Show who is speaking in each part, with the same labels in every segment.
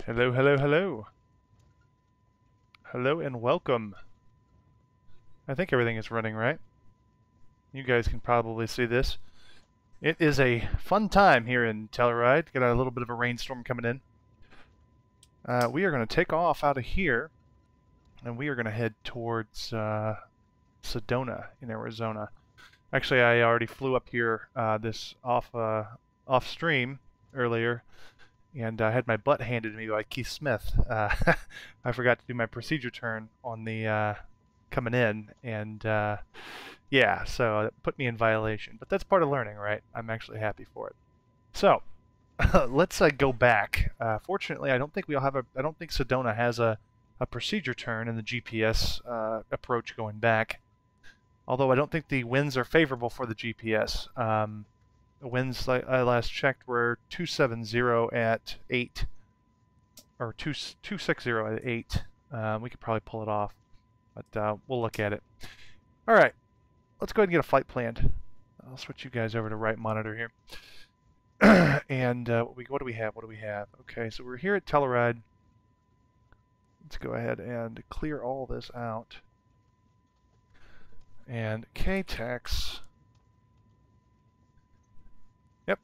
Speaker 1: Hello, hello, hello. Hello and welcome. I think everything is running right. You guys can probably see this. It is a fun time here in Telluride. Got a little bit of a rainstorm coming in. We are going to take off out of here, and we are going to head towards Sedona in Arizona. Actually, I already flew up here this off stream earlier, and I had my butt handed to me by Keith Smith. I forgot to do my procedure turn on the coming in, and yeah, so it put me in violation. But that's part of learning, right? I'm actually happy for it. So let's go back. Fortunately, I don't think I don't think Sedona has a procedure turn in the GPS approach going back. Although I don't think the winds are favorable for the GPS. The winds, like I last checked, were 270 at 8, or 260 at 8. We could probably pull it off, but we'll look at it. All right, let's go ahead and get a flight planned. I'll switch you guys over to right monitor here. And what do we have? What do we have? Okay, so we're here at Telluride. Let's go ahead and clear all this out. And KTEX. Yep,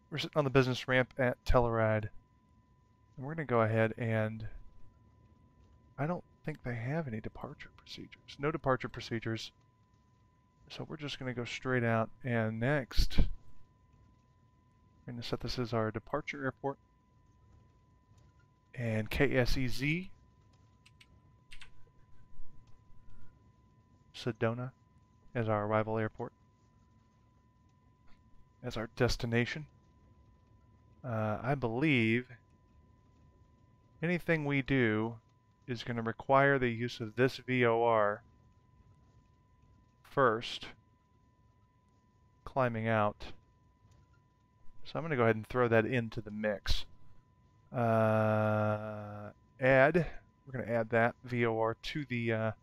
Speaker 1: we're sitting on the business ramp at Telluride. And we're going to go ahead and I don't think they have any departure procedures. No departure procedures. So we're just going to go straight out. And next, we're going to set this as our departure airport. And KSEZ, Sedona, as our arrival airport, as our destination. I believe anything we do is going to require the use of this VOR first, climbing out. So I'm going to go ahead and throw that into the mix. Add. We're going to add that VOR to the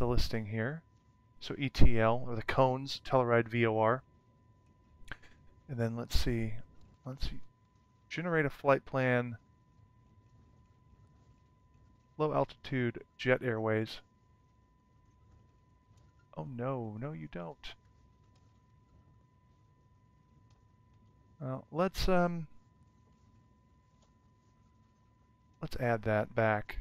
Speaker 1: listing here. So ETL, or the cones, Telluride VOR. And then let's see. Generate a flight plan. Low altitude jet airways. Oh no, no you don't. Well, let's add that back.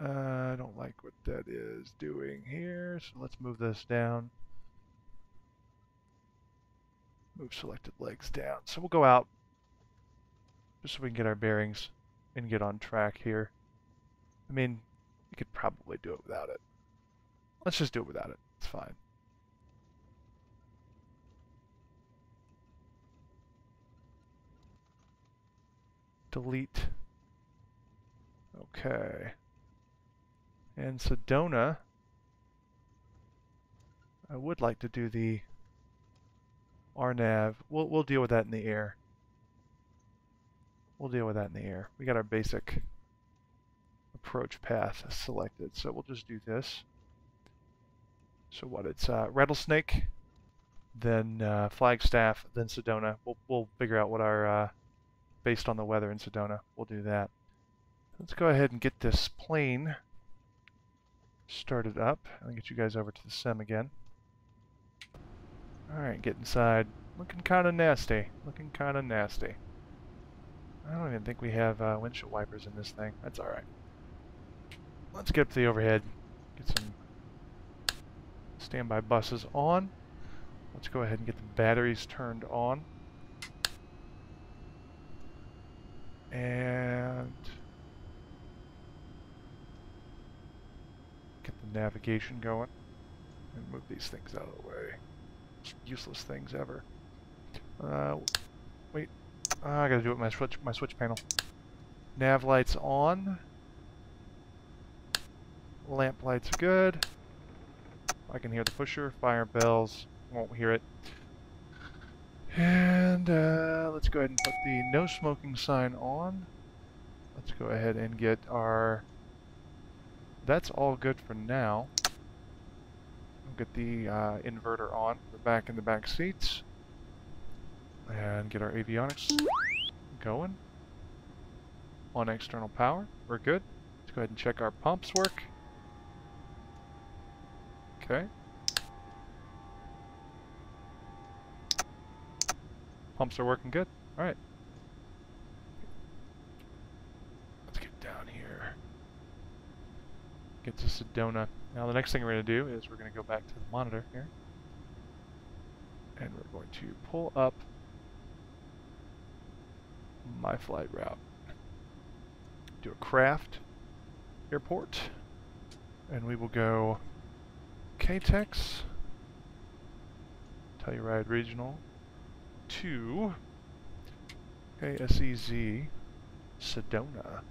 Speaker 1: I don't like what that is doing here, so let's move this down. Move selected legs down. So we'll go out just so we can get our bearings and get on track here. I mean, you could probably do it without it. Let's just do it without it. It's fine. Delete. Okay. And Sedona, I would like to do the RNAV. We'll deal with that in the air. We'll deal with that in the air. We got our basic approach path selected, so we'll just do this. So what? It's Rattlesnake, then Flagstaff, then Sedona. We'll figure out what our based on the weather in Sedona. We'll do that. Let's go ahead and get this plane started up. I'll get you guys over to the sim again. Alright, get inside. Looking kind of nasty. Looking kind of nasty. I don't even think we have windshield wipers in this thing. That's alright. Let's get up to the overhead. Get some standby buses on. Let's go ahead and get the batteries turned on. And get the navigation going. And move these things out of the way. Useless things ever. Wait. I gotta do it with my switch panel. Nav lights on. Lamp lights good. I can hear the pusher. Fire bells. Won't hear it. And let's go ahead and put the no smoking sign on. Let's go ahead and get our... That's all good for now. We'll get the inverter on. We're back in the back seats. And get our avionics going. On external power. We're good. Let's go ahead and check our pumps work. Okay. Pumps are working good. Alright. Let's get down here. Get to Sedona. Now the next thing we're going to do is we're going to go back to the monitor here. And we're going to pull up my flight route. Do a craft airport. And we will go KTEX, Telluride Regional, to KSEZ, Sedona.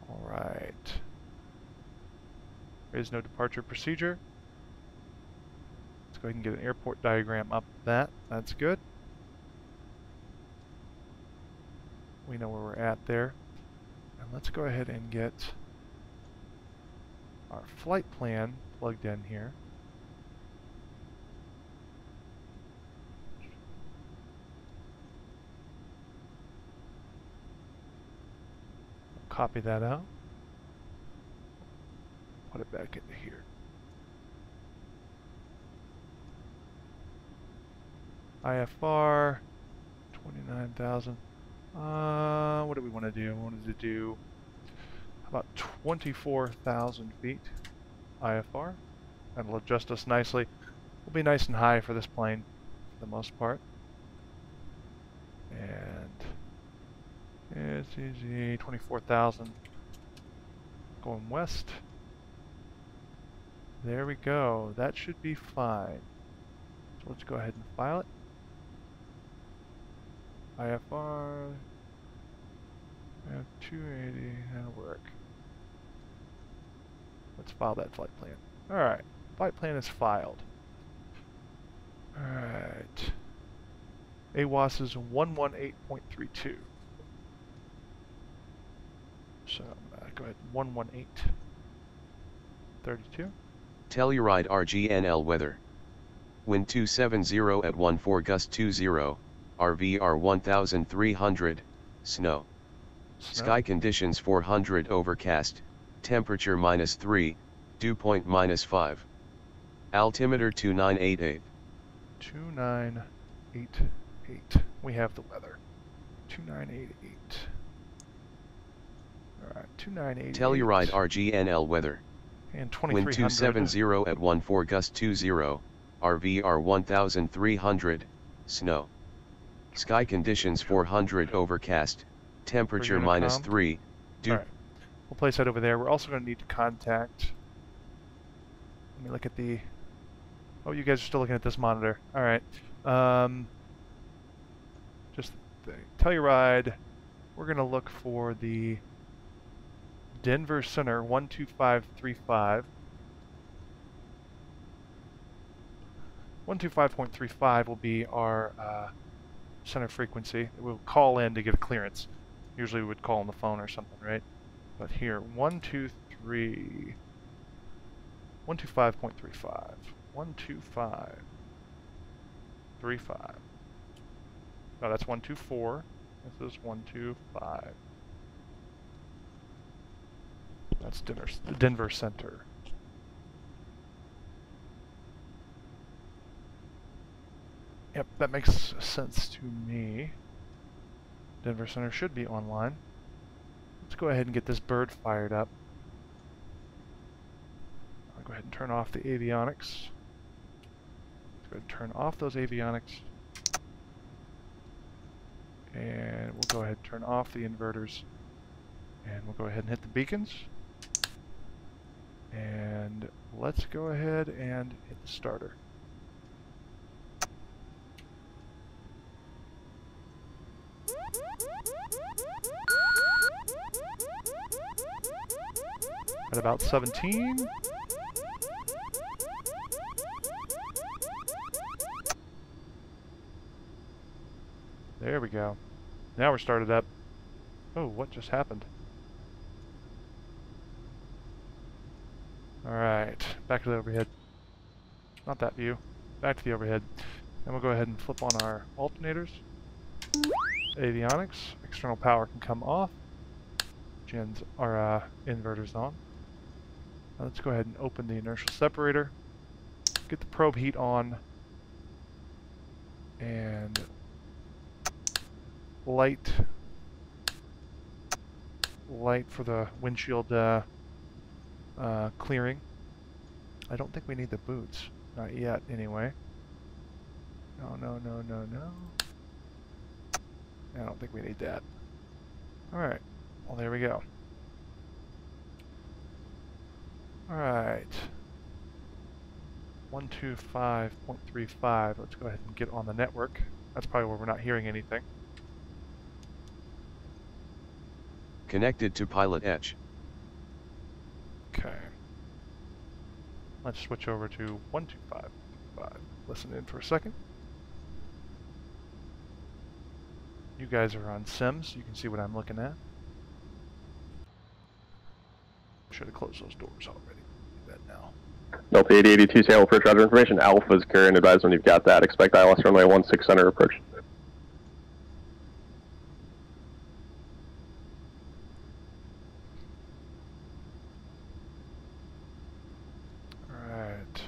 Speaker 1: Alright. There is no departure procedure. Let's go ahead and get an airport diagram up that. That's good. We know where we're at there. And let's go ahead and get our flight plan plugged in here. Copy that out. Put it back into here. IFR 29,000. What do we want to do? We wanted to do about 24,000 feet IFR. That'll adjust us nicely. We'll be nice and high for this plane for the most part. And it's easy, 24,000 going west. There we go. That should be fine. So let's go ahead and file it. IFR 280, that'll work. Let's file that flight plan. Alright, flight plan is filed. Alright. AWAS is 118.32. So go ahead, 118.32.
Speaker 2: Telluride RGNL weather. Wind 270 at 14 gust 20, RVR 1300, snow. Sky conditions 400 overcast, temperature -3, dew point -5. Altimeter 2988.
Speaker 1: 2988. We have the weather. 2988. Alright, 2988.
Speaker 2: Telluride RGNL weather.
Speaker 1: And 2300.
Speaker 2: Wind 270 at 14 gust 20, RVR 1300, snow. Sky conditions 400 overcast, temperature -3, dew.
Speaker 1: Alright, we'll place that over there. We're also going to need to contact... Let me look at the... Oh, you guys are still looking at this monitor. Alright. Just the Telluride. We're going to look for the Denver Center 12535. 125.35 will be our center frequency. We'll call in to get a clearance. Usually we would call on the phone or something, right? But here, 125.35. 125.35. No, that's 124. This is 125. That's Denver Center. Yep, that makes sense to me. Denver Center should be online. Let's go ahead and get this bird fired up. I'll go ahead and turn off the avionics. Let's go ahead and turn off those avionics. And we'll go ahead and turn off the inverters. And we'll go ahead and hit the beacons. And let's go ahead and hit the starter. At about 17. There we go. Now we're started up. Oh, what just happened? Alright, back to the overhead. Not that view. Back to the overhead. And we'll go ahead and flip on our alternators. Avionics. External power can come off. Gens are inverters on. Now let's go ahead and open the inertial separator. Get the probe heat on. And light for the windshield clearing. I don't think we need the boots. Not yet, anyway. No. I don't think we need that. Alright. Well, there we go. Alright. 125.35. Let's go ahead and get on the network. That's probably where we're not hearing anything.
Speaker 2: Connected to pilot edge.
Speaker 1: Okay. Let's switch over to 125.5. Listen in for a second. You guys are on sims. You can see what I'm looking at. Should have closed those doors already. Do that now.
Speaker 3: Delta 8082, Seattle approach, roger information. Alpha is current, advise when you've got that. Expect ILS runway 16 center approach.
Speaker 1: Alright.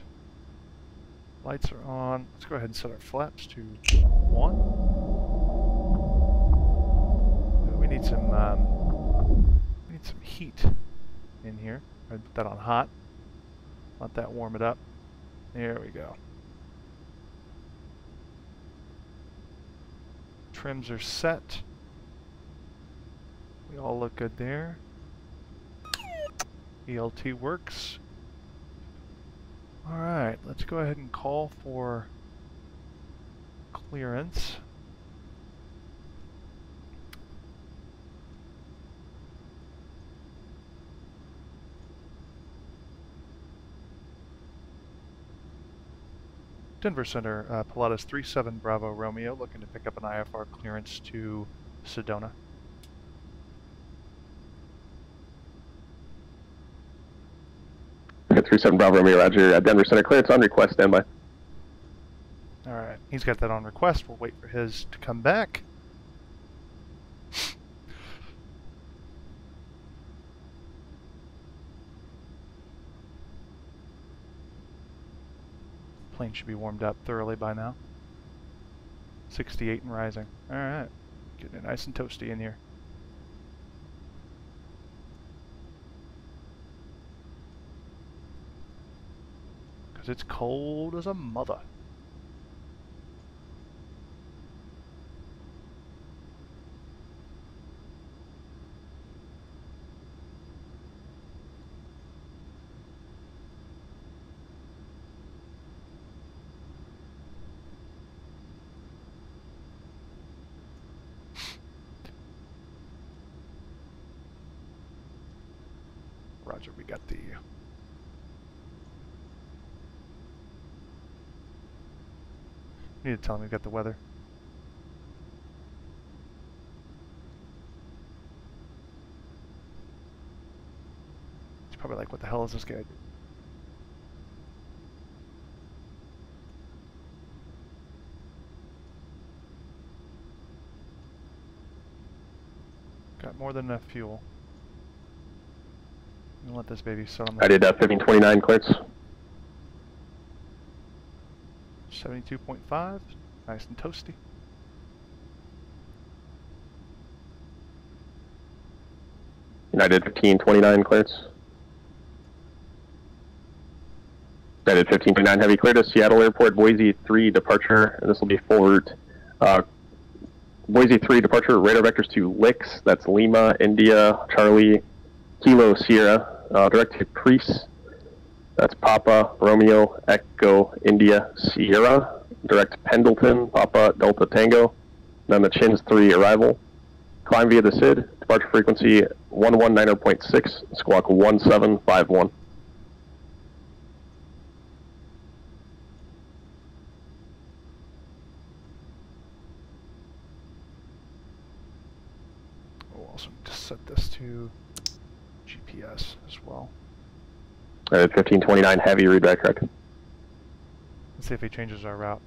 Speaker 1: Lights are on. Let's go ahead and set our flaps to 1. We need some heat in here. I'd put that on hot. Let that warm it up. There we go. Trims are set. We all look good there. ELT works. Alright, let's go ahead and call for clearance. Denver Center, Pilatus 37 Bravo Romeo, looking to pick up an IFR clearance to Sedona.
Speaker 3: Okay, 37 Bravo Romeo, roger. Denver Center clearance on request, standby.
Speaker 1: Alright, he's got that on request. We'll wait for his to come back. Plane should be warmed up thoroughly by now. 68 and rising. Alright, getting it nice and toasty in here. Because it's cold as a mother. Roger, we got the... You need to tell him we got the weather. He's probably like, what the hell is this guy doing? Got more than enough fuel. I'm gonna let this baby sit on the...
Speaker 3: I did 1529 clearance.
Speaker 1: 72.5, nice and toasty.
Speaker 3: United 1529 clearance. United 1529 heavy clear to Seattle Airport, Boise 3 departure, and this will be full route. Boise 3 departure, radar vectors to Licks, that's Lima, India, Charlie, Kilo, Sierra, direct to Priest, that's Papa, Romeo, Echo, India, Sierra, direct to Pendleton, Papa, Delta, Tango, then the Chins 3 arrival. Climb via the SID, departure frequency 119.6, squawk 1751.
Speaker 1: We'll also just set this to GPS as well.
Speaker 3: At 1529 heavy, read back correct.
Speaker 1: Let's see if he changes our route.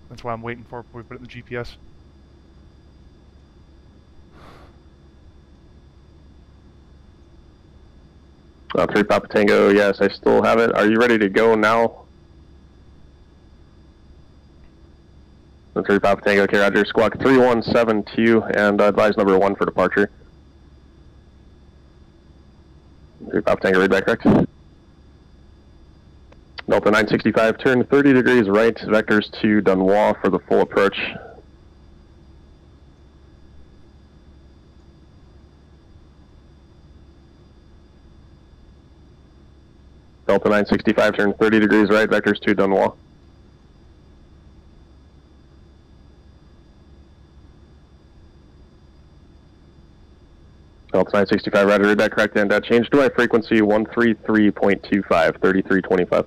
Speaker 1: That's why I'm waiting for before we put it in the GPS.
Speaker 3: Three Papa Tango, yes, I still have it. Are you ready to go now? The 3 Papa Tango, okay, Roger. Squawk 3172 and advise number 1 for departure. 3 Papa Tango, read back correct. Delta 965, turn 30 degrees right, vectors to Dunois for the full approach. Delta 965, turn 30 degrees right, vectors to Dunois. Delta 965, roger, read that correct, and change to my frequency 133.25, 3325.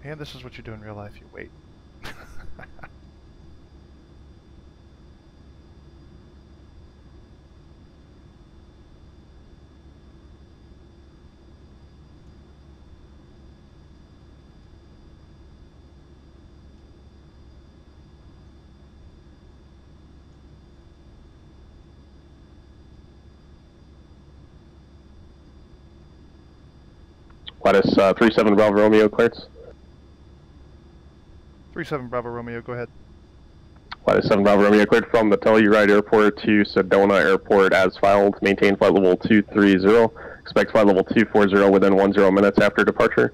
Speaker 1: And this is what you do in real life, you wait.
Speaker 3: Lattice 37 Bravo Romeo, clearance.
Speaker 1: 37 Bravo Romeo, go ahead.
Speaker 3: Lattice 7 Bravo Romeo, cleared from the Telluride Airport to Sedona Airport as filed. Maintain flight level 230. Expect flight level 240 within 10 minutes after departure.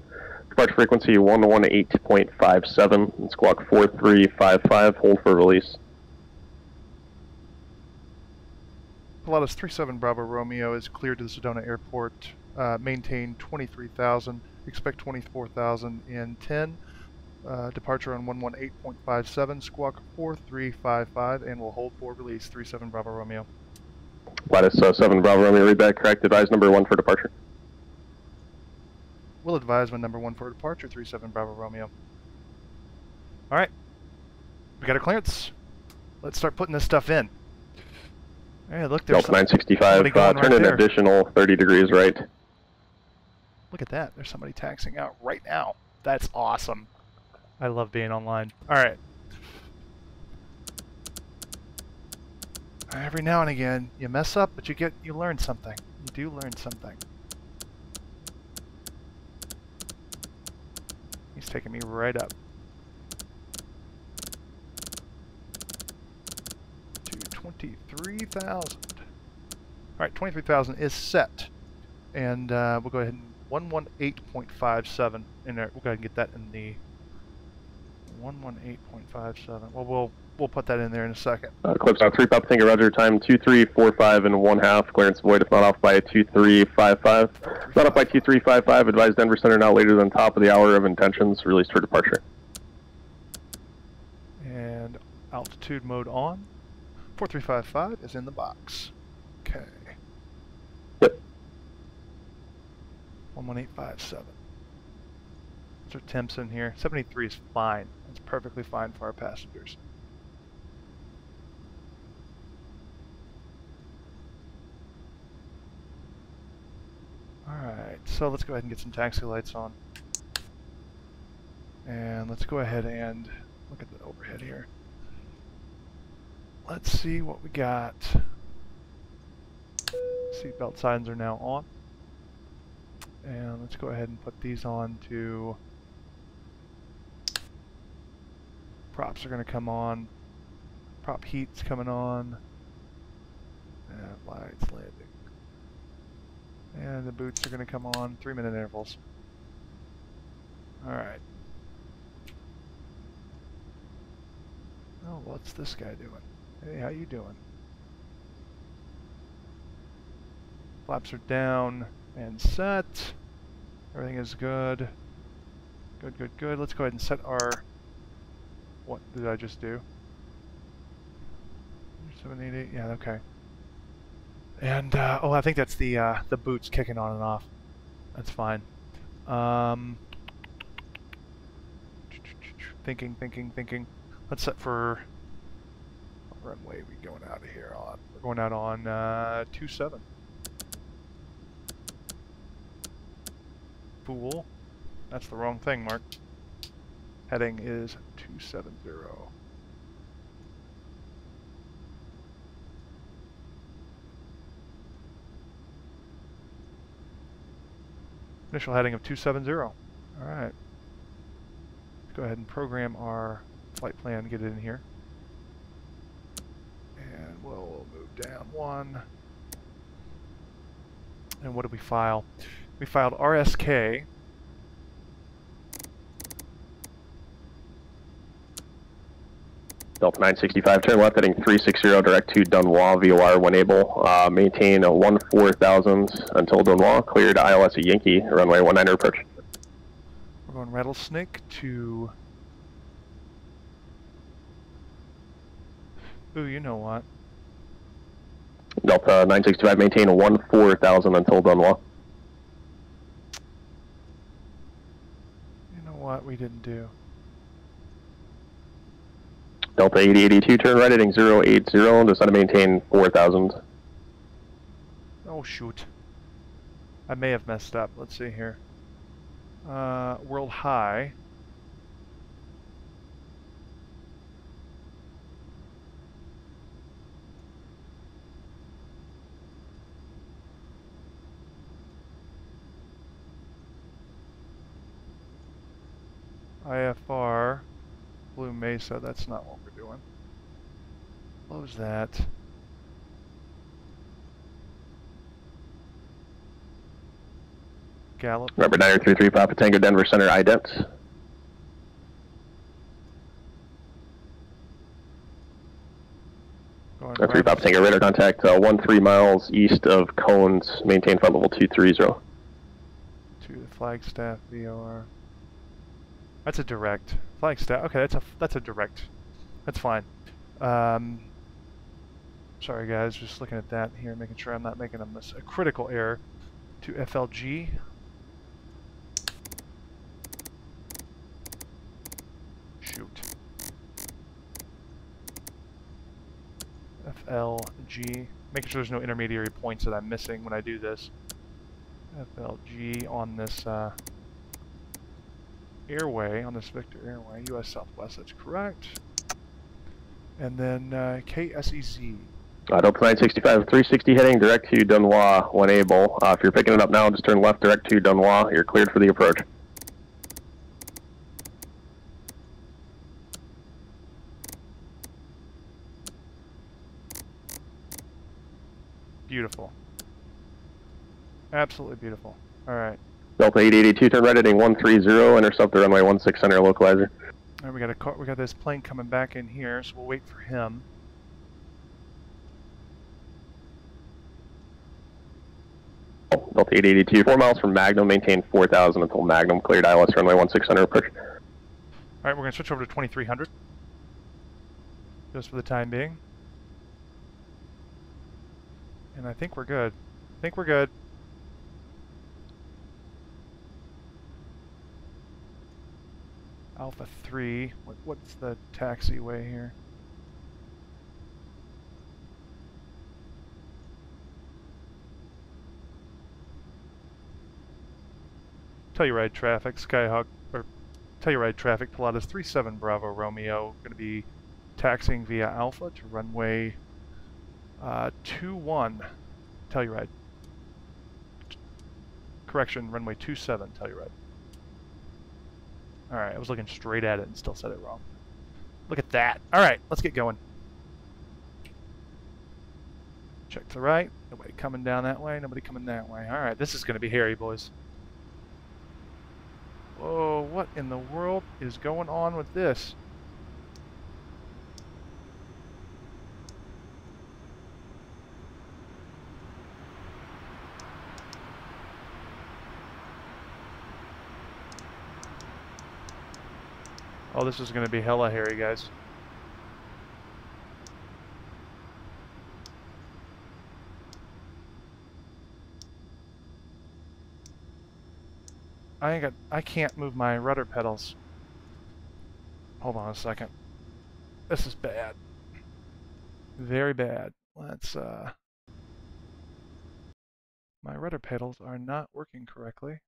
Speaker 3: Departure frequency 118.57. Squawk 4355. Hold for release.
Speaker 1: Pilatus 37 Bravo Romeo is cleared to the Sedona Airport. Maintain 23,000. Expect 24,000 in 10. Departure on 118.57, squawk 4355, and we'll hold for release 37 Bravo Romeo.
Speaker 3: Lattice 7 Bravo Romeo, read back correct. Advise number 1 for departure.
Speaker 1: We'll advise when number 1 for departure, 37 Bravo Romeo. Alright, we got our clearance. Let's start putting this stuff in. Hey, look, there's
Speaker 3: Delta 965,
Speaker 1: going
Speaker 3: turn
Speaker 1: right
Speaker 3: an
Speaker 1: there.
Speaker 3: additional 30 degrees right.
Speaker 1: Look at that, there's somebody taxiing out right now. That's awesome. I love being online. Alright. Every now and again, you mess up, but you learn something. You do learn something. He's taking me right up. To 23,000. Alright, 23,000 is set. And we'll go ahead and 118.57 in there. We'll go ahead and get that in the 118.57. Well, we'll put that in there in a second.
Speaker 3: Clips out 3 Papa Tango, roger, time 2345 and 1/2, clearance void if not off by 2355. Not off by 2355, advise Denver Center not later than top of the hour of intentions, released for departure.
Speaker 1: And altitude mode on. 4355 is in the box. Okay.
Speaker 3: Yep.
Speaker 1: 11857. Those are temps in here. 73 is fine. It's perfectly fine for our passengers. Alright, so let's go ahead and get some taxi lights on. And let's go ahead and look at the overhead here. Let's see what we got. Seatbelt signs are now on. And let's go ahead and put these on to... Props are going to come on. Prop heat's coming on. And lights landing. And the boots are going to come on. 3-minute intervals. Alright. Oh, what's this guy doing? Hey, how you doing? Flaps are down and set. Everything is good. Good, good, good. Let's go ahead and set our... What did I just do? 788, yeah, okay. And, oh, I think that's the boots kicking on and off. That's fine. Thinking. Let's set for runway we going out of here on? We're going out on 27. Fool. That's the wrong thing, Mark. Heading is 270. Initial heading of 270. All right. Let's go ahead and program our flight plan, get it in here. And we'll move down one. And what did we file? We filed RSK.
Speaker 3: Delta 965, turn left heading 360 direct to Dunois, VOR when able. Maintain a 14,000 until Dunois, cleared ILS at Yankee, runway 19 approach.
Speaker 1: We're going Rattlesnake to... Ooh, you know what?
Speaker 3: Delta 965, maintain a 14,000 until Dunois.
Speaker 1: You know what we didn't do?
Speaker 3: Delta 8082, turn right heading 080, descend to maintain 4,000.
Speaker 1: Oh, shoot. I may have messed up. Let's see here. World High. IFR. Blue Mesa, that's not what we're doing. Close that. Gallup.
Speaker 3: Remember 9033 Papa Tango Denver Center idents.
Speaker 1: Going
Speaker 3: 3 Papa Tango radar contact 13 miles east of Cones, maintain flight level 230.
Speaker 1: To the Flagstaff VOR. That's a direct. Flagstaff. Okay, that's a direct. That's fine. Sorry guys, just looking at that here, making sure I'm not making a critical error. To FLG. Shoot. FLG. Making sure there's no intermediary points that I'm missing when I do this. FLG on this airway, on this Victor airway, US Southwest, that's correct. And then KSEZ.
Speaker 3: Delta 965, 360 heading direct to Dunois when able. If you're picking it up now, just turn left direct to Dunois. You're cleared for the approach.
Speaker 1: Beautiful. Absolutely beautiful. All right.
Speaker 3: Delta 882, turn right heading 130, intercept the runway 16 center localizer.
Speaker 1: All right, we got this plane coming back in here, so we'll wait for him.
Speaker 3: Delta 882, 4 miles from Magnum, maintain 4,000 until Magnum, cleared ILS runway 16 center approach.
Speaker 1: All right, we're going to switch over to 2300, just for the time being. And I think we're good. I think we're good. Alpha 3. What's the taxiway here? Telluride traffic, Skyhawk, or Telluride traffic, Pilatus 37 Bravo Romeo. Going to be taxiing via Alpha to runway 21 Telluride. Correction, runway 27 Telluride. Alright, I was looking straight at it and still said it wrong. Look at that. Alright, let's get going. Check to the right. Nobody coming down that way. Nobody coming that way. Alright, this is going to be hairy, boys. Whoa, what in the world is going on with this? Oh, this is going to be hella hairy, guys. I can't move my rudder pedals. Hold on a second. This is bad. Very bad. Let's, my rudder pedals are not working correctly.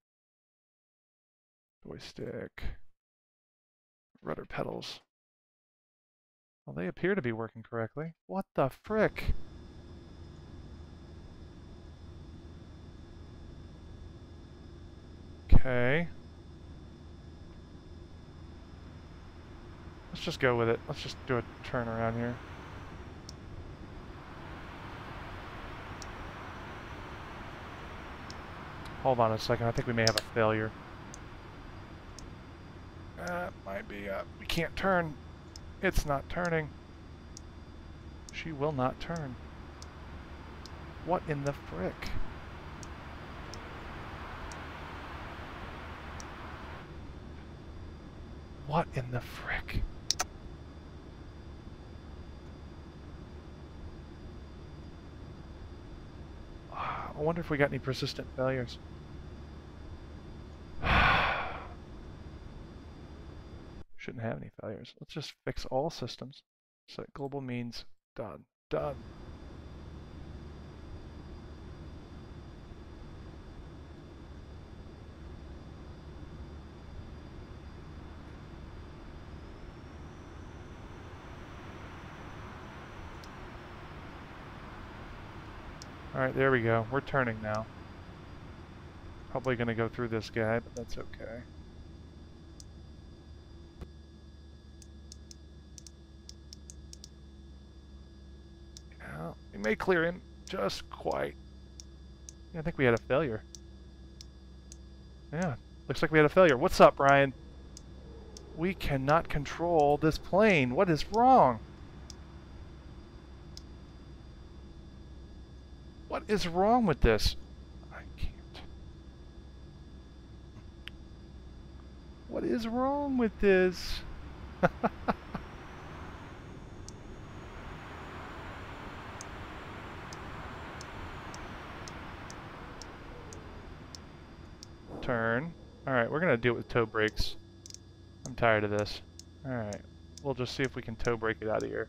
Speaker 1: Joystick. Rudder pedals. Well, they appear to be working correctly. What the frick? Okay. Let's just go with it. Let's just do a turn around here. Hold on a second. I think we may have a failure. Might be, we can't turn. It's not turning. She will not turn. What in the frick? What in the frick? I wonder if we got any persistent failures. Shouldn't have any failures. Let's just fix all systems. Set global means done. Done. Alright, there we go. We're turning now. Probably going to go through this guy, but that's okay. Yeah, we may clear him just quite. Yeah, I think we had a failure. Yeah, looks like we had a failure. What's up, Ryan? We cannot control this plane. What is wrong? What is wrong with this? I can't. What is wrong with this? Turn. Alright, we're going to do it with toe brakes. I'm tired of this. Alright, we'll just see if we can toe brake it out of here.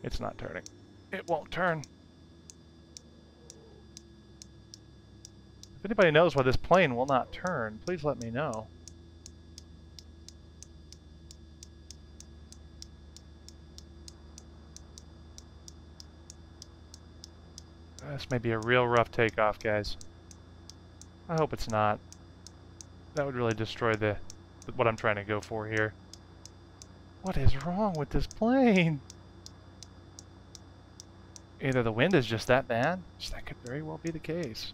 Speaker 1: It's not turning. It won't turn. If anybody knows why this plane will not turn, please let me know. This may be a real rough takeoff, guys. I hope it's not. That would really destroy what I'm trying to go for here. What is wrong with this plane? Either the wind is just that bad, which that could very well be the case.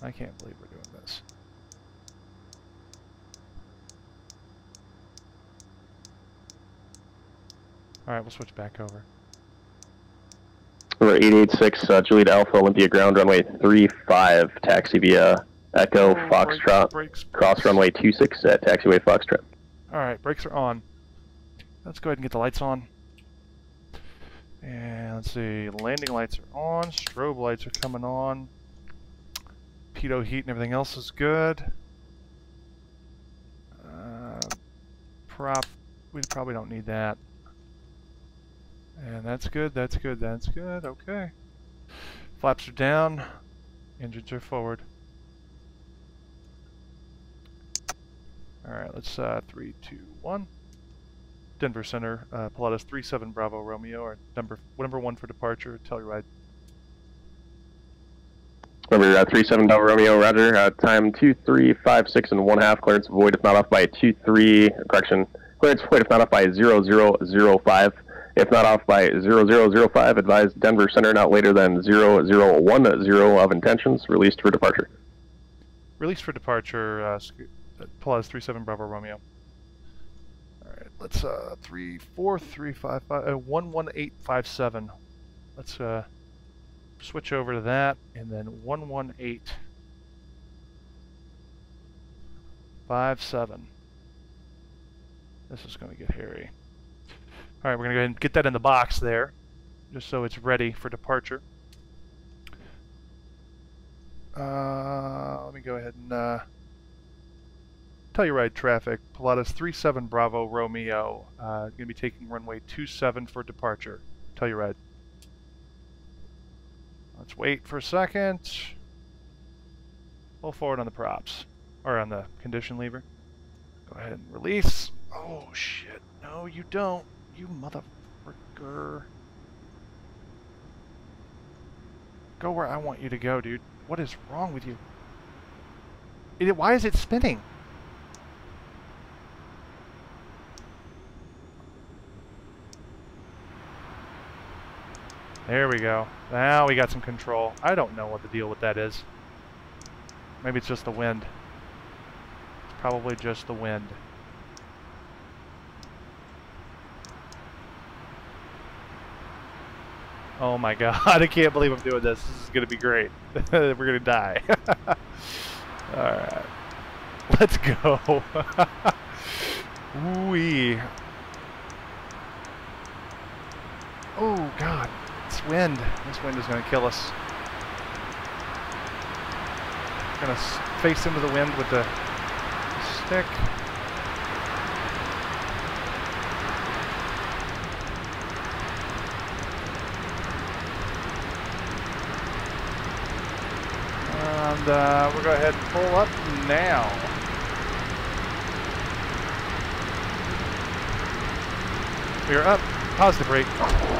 Speaker 1: I can't believe we're doing this. Alright, we'll switch back over.
Speaker 3: Number 886, Juliet Alpha, Olympia ground runway 35, taxi via Echo Foxtrot,
Speaker 1: brakes.
Speaker 3: cross runway 26 at taxiway Foxtrot.
Speaker 1: Alright, brakes are on. Let's go ahead and get the lights on. And let's see, landing lights are on, strobe lights are coming on. Pitot heat and everything else is good. Prop, we probably don't need that. And that's good, that's good, that's good, okay. Flaps are down, engines are forward. Alright, let's 3, 2, 1. Denver Center, Pilatus 37 Bravo Romeo, or number 1 for departure, Telluride.
Speaker 3: Number 37 Bravo Romeo, roger, time 2356 and 1/2, clearance void if not off by 23, correction, clearance void if not off by 0005. If not off by 0005, advise Denver Center not later than 0010 of intentions, released for departure.
Speaker 1: Released for departure, Pilatus 37 Bravo Romeo. Alright, let's 11857. Let's switch over to that, and then 11857. This is going to get hairy. All right, we're going to go ahead and get that in the box there, just so it's ready for departure. Let me go ahead and Telluride traffic. Pilatus 37 Bravo Romeo. Going to be taking runway 27 for departure. Telluride. Let's wait for a second. Pull forward on the props, or on the condition lever. Go ahead and release. Oh shit! No, you don't. You motherfucker. Go where I want you to go, dude. What is wrong with you? Why is it spinning? There we go. Now we got some control. I don't know what the deal with that is. Maybe it's just the wind. It's probably just the wind. Oh my god, I can't believe I'm doing this. This is going to be great. We're going to die. Alright. Let's go. Ooh-wee. Oh god. This wind is going to kill us. Going to face into the wind with the stick. And we'll go ahead and pull up now. We are up. Positive rate.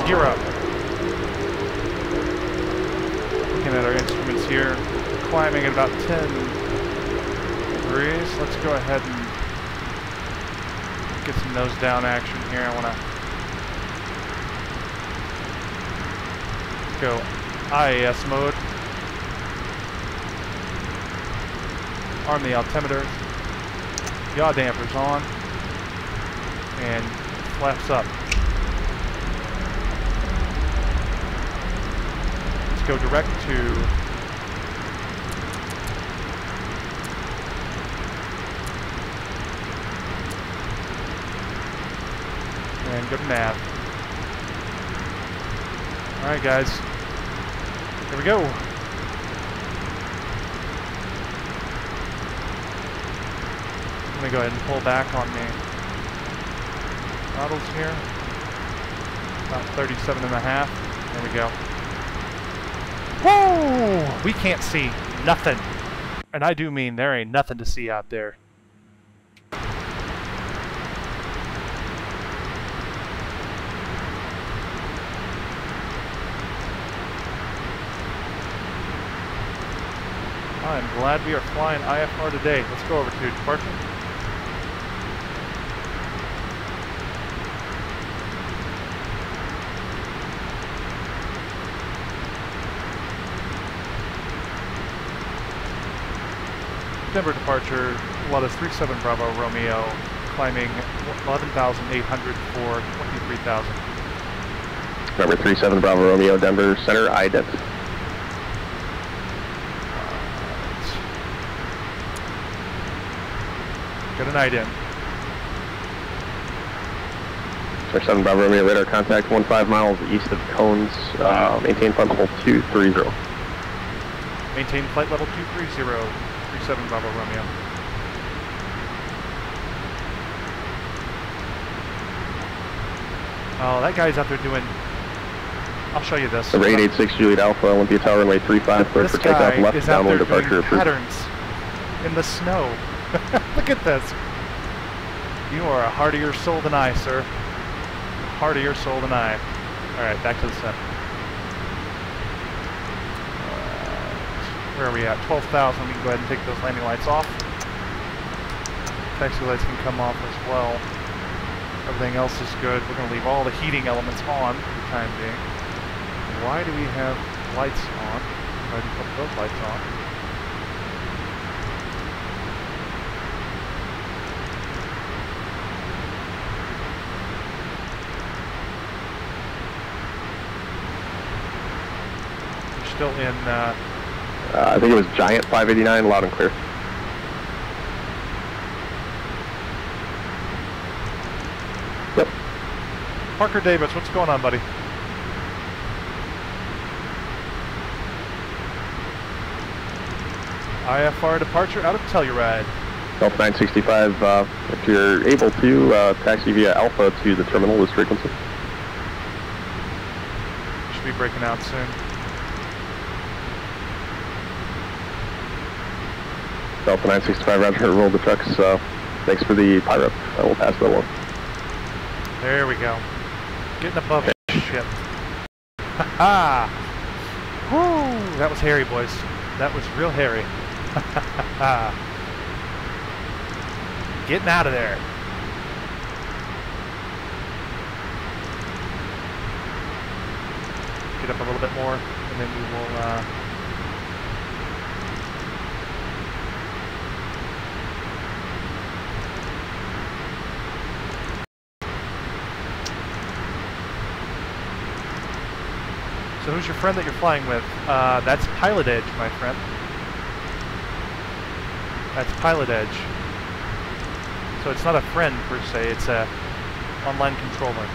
Speaker 1: Gear up. Looking at our instruments here, climbing at about 10 degrees. Let's go ahead and get some nose down action here. I want to go IAS mode. Arm the altimeter. Yaw dampers on. And flaps up. Let's go direct to and go to nav. Alright guys. Here we go. I'm going to go ahead and pull back on the throttles here. About 37 and a half. There we go. Whoa! We can't see nothing. And I do mean there ain't nothing to see out there. I'm glad we are flying IFR today. Let's go over to departure. Denver departure, Pilatus 37 Bravo Romeo, climbing 11,800 for 23,000.
Speaker 3: Number 37 Bravo Romeo, Denver Center, IDET.
Speaker 1: Get an ident.
Speaker 3: 37 Bravo Romeo, radar contact 15 miles east of cones, maintain flight level 230.
Speaker 1: Maintain flight level 230. 37 Bravo Romeo. Oh, that guy's out there doing... I'll show you this.
Speaker 3: The rate 86 Juliet Alpha, Olympia Tower, runway 35, clear for takeoff, left downward departure approved.
Speaker 1: Patterns in the snow. Look at this. You are a hardier soul than I, sir. Hardier soul than I. Alright, back to the center. Where are we at? 12,000. We can go ahead and take those landing lights off. Taxi lights can come off as well. Everything else is good. We're going to leave all the heating elements on for the time being. Why do we have lights on? Go ahead and put those lights on. We're still in...
Speaker 3: I think it was Giant 589, loud and clear.
Speaker 1: Parker Davis, what's going on, buddy? IFR departure out of Telluride.
Speaker 3: Delta 965, if you're able to, taxi via Alpha to the terminal, this frequency.
Speaker 1: Should be breaking out soon.
Speaker 3: Delta 965, roger, roll the trucks. Thanks for the pilot. I will pass that along.
Speaker 1: There we go. Getting above it. Shit. Ha ha! Woo! That was hairy, boys. That was real hairy. Getting out of there. Get up a little bit more, and then we will. So who's your friend that you're flying with? That's Pilot Edge, my friend. That's Pilot Edge. So it's not a friend per se, it's a online controller.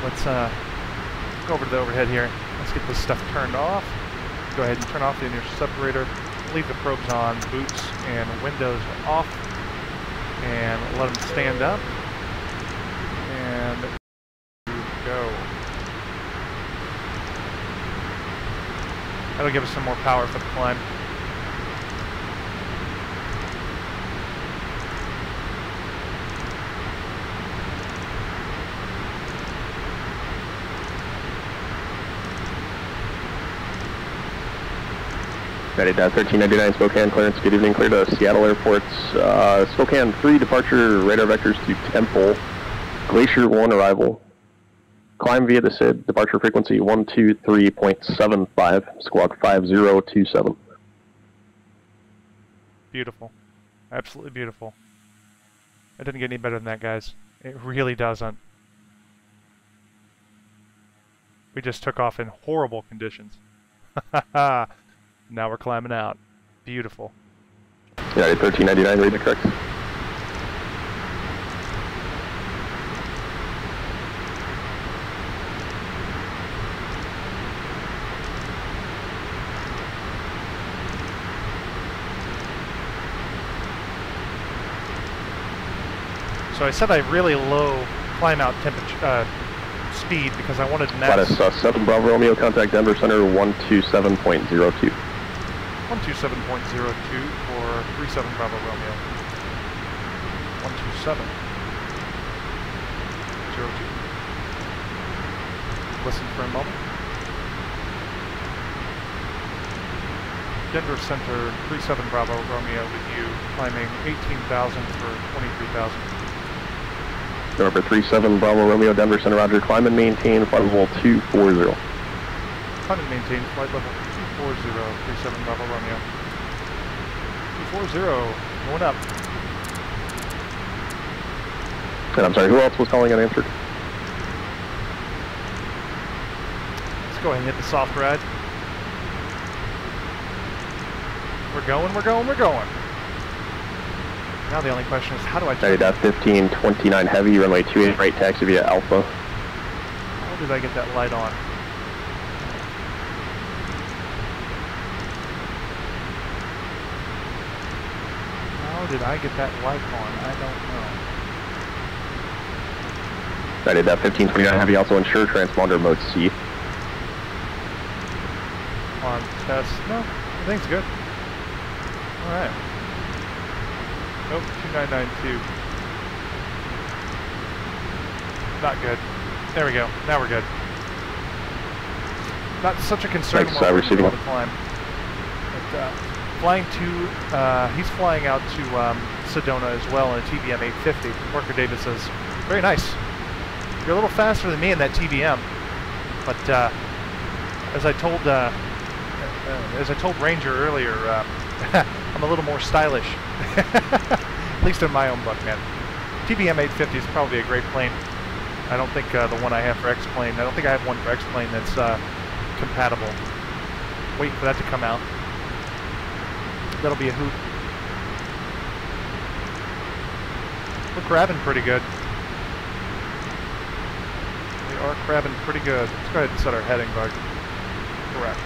Speaker 1: Let's go over to the overhead here. Let's get this stuff turned off. Go ahead and turn off the inertial separator. Leave the probes on, boots and windows off. And let them stand up. And go. That'll give us some more power for the climb.
Speaker 3: United 1399 Spokane clearance. Good evening. Clear to Seattle airports. Spokane 3 departure. Radar vectors to Temple. Glacier 1 arrival. Climb via the SID. Departure frequency 123.75. Squawk 5027.
Speaker 1: Beautiful. Absolutely beautiful. It didn't get any better than that, guys. It really doesn't. We just took off in horrible conditions. Now we're climbing out. Beautiful.
Speaker 3: United 1399, read the correct.
Speaker 1: So I said I really low climb out temperature speed because I wanted max.
Speaker 3: Lattice 7 Bravo Romeo, contact Denver Center 127.02.
Speaker 1: 127.02 for 37 Bravo Romeo. 127.02. Listen for a moment. Denver Center 37 Bravo Romeo with you, climbing 18,000 for 23,000.
Speaker 3: November 37 Bravo Romeo, Denver Center, roger. Climb and maintain flight level 240.
Speaker 1: Climb and maintain flight level 240, 37 Bravo Romeo. 240, going up.
Speaker 3: And I'm sorry, who else was calling unanswered?
Speaker 1: Let's go ahead and hit the soft ride. We're going, we're going, we're going. Now the only question is, how do I turn?
Speaker 3: 1529 heavy, runway 28 right, taxi via Alpha.
Speaker 1: How did I get that light on? How did I get that light on? I don't know.
Speaker 3: 1529 heavy, also ensure transponder mode C.
Speaker 1: On test. No, everything's good. Alright. Nope, 2992. Not good. There we go. Now we're good. Not such a concern
Speaker 3: Thanks,
Speaker 1: when we're
Speaker 3: receiving.
Speaker 1: on the climb. But, flying to, he's flying out to Sedona as well in a TBM 850. Parker Davis says, very nice. You're a little faster than me in that TBM. But as I told Ranger earlier, I'm a little more stylish. At least in my own book, man. TBM 850 is probably a great plane. I don't think the one I have for X-Plane, I don't think I have one for X-Plane that's compatible. Waiting for that to come out. That'll be a hoot. We're grabbing pretty good. are crabbing pretty good. Let's go ahead and set our heading bug. Correct.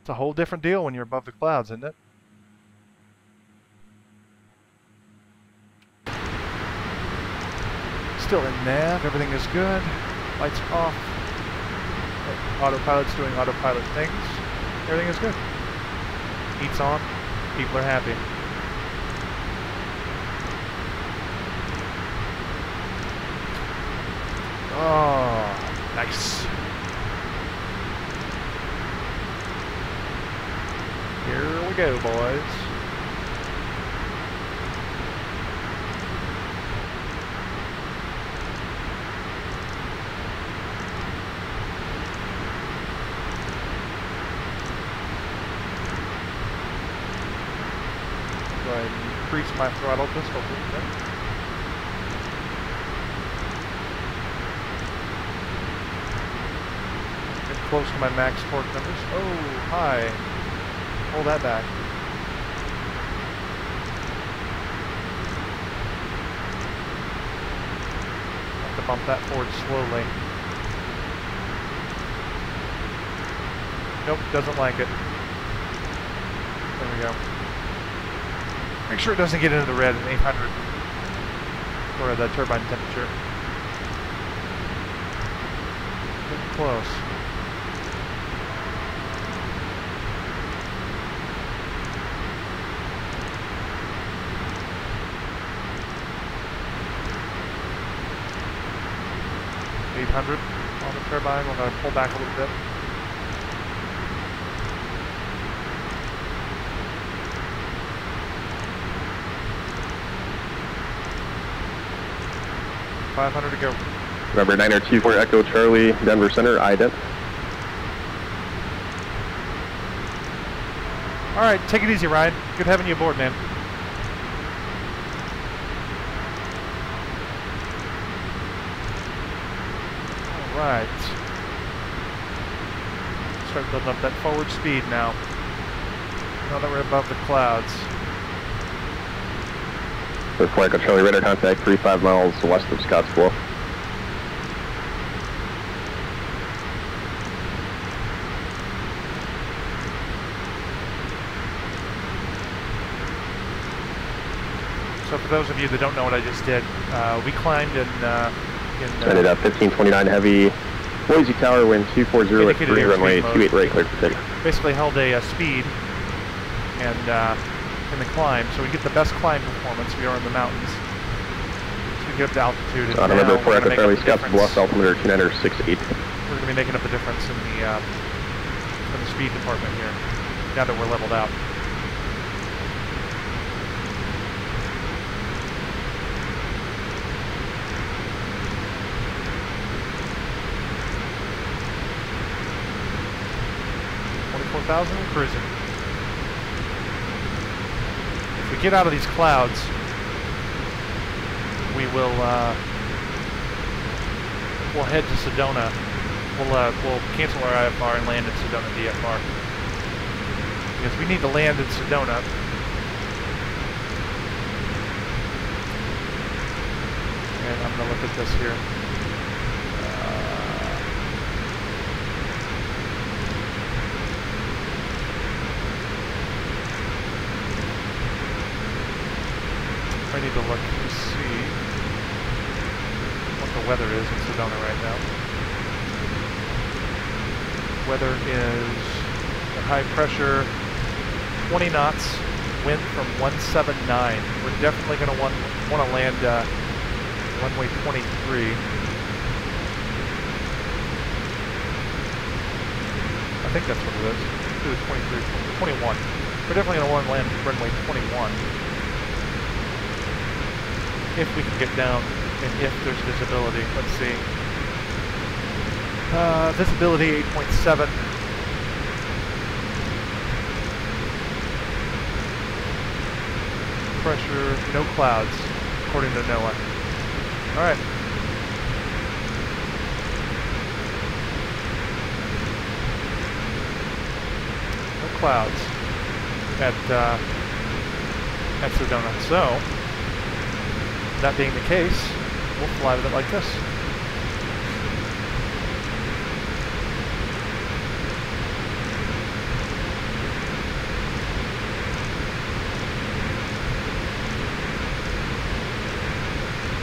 Speaker 1: It's a whole different deal when you're above the clouds, isn't it? Still in nav, everything is good. Lights off. Autopilot's doing autopilot things. Everything is good. Heat's on. People are happy. Oh, nice. Here we go, boys. Go ahead and increase my throttle just a little bit. Get close to my max torque numbers. Oh, hi. Pull that back. Have to bump that forward slowly. Nope, doesn't like it. There we go. Make sure it doesn't get into the red at 800 for the turbine temperature. Getting close. On the turbine. We're going to pull back a little bit. $500 to go.
Speaker 3: Remember 9024 Echo Charlie, Denver Center, ident.
Speaker 1: All right, take it easy, Ryan. Good having you aboard, man. Right. Start building up that forward speed now. Now that we're above the clouds.
Speaker 3: For Echo Charlie, radar contact 35 miles west of Scottsbluff.
Speaker 1: So for those of you that don't know what I just did, we climbed in
Speaker 3: Ended up 1529 heavy, Boise Tower, wind 240 at 3 runway 28 right, clear for takeoff.
Speaker 1: Basically held a speed and in the climb, so we get the best climb performance. We are in the mountains, so we get up to altitude. And
Speaker 3: remember for Echo Charlie, Scottsbluff, altimeter 2968.
Speaker 1: We're going to be making up the difference in the speed department here. Now that we're leveled out. Cruising. If we get out of these clouds, we will we'll head to Sedona. We'll cancel our IFR and land at Sedona DFR because we need to land in Sedona. And I'm gonna look at this here. I need to look to see what the weather is in Sedona right now. Weather is high pressure, 20 knots, wind from 179. We're definitely going to want to land runway 23. I think that's what it is. It was 23, 21. We're definitely going to want to land runway 21. If we can get down and if there's visibility. Let's see. Visibility 8.7. Pressure, no clouds, according to NOAA. Alright. No clouds. at Sedona. So, that being the case, we'll fly with it like this.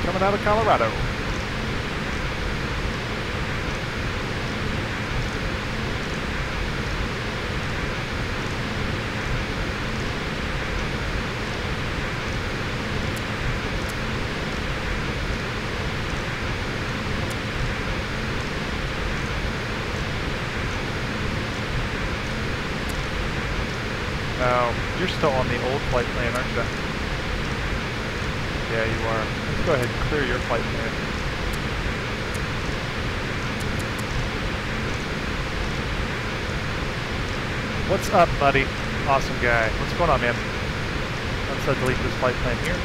Speaker 1: Coming out of Colorado. Oh, you're still on the old flight plan, aren't you? Yeah, you are. Let's go ahead and clear your flight plan. What's up, buddy? Awesome guy. What's going on, man? Let's delete this flight plan here.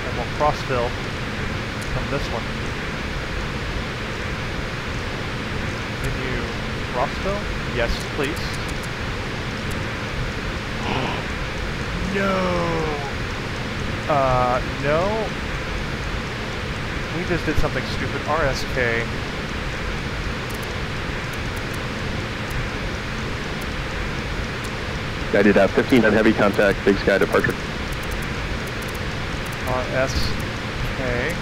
Speaker 1: And we'll cross-fill from this one. Can you cross-fill? Yes, please. No! No. We just did something stupid. RSK.
Speaker 3: I did have 15 on heavy contact, Big Sky departure.
Speaker 1: RSK.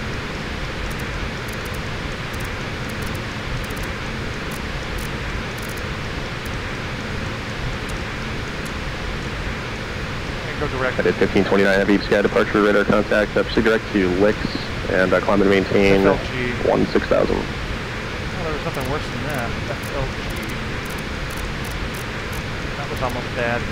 Speaker 1: Go direct.
Speaker 3: I did 1529 heavy Sky departure, radar contact, proceed direct to Licks, and climb and maintain
Speaker 1: FLG.
Speaker 3: 16,000.
Speaker 1: Oh, there was something worse than that. FLG. That was almost bad.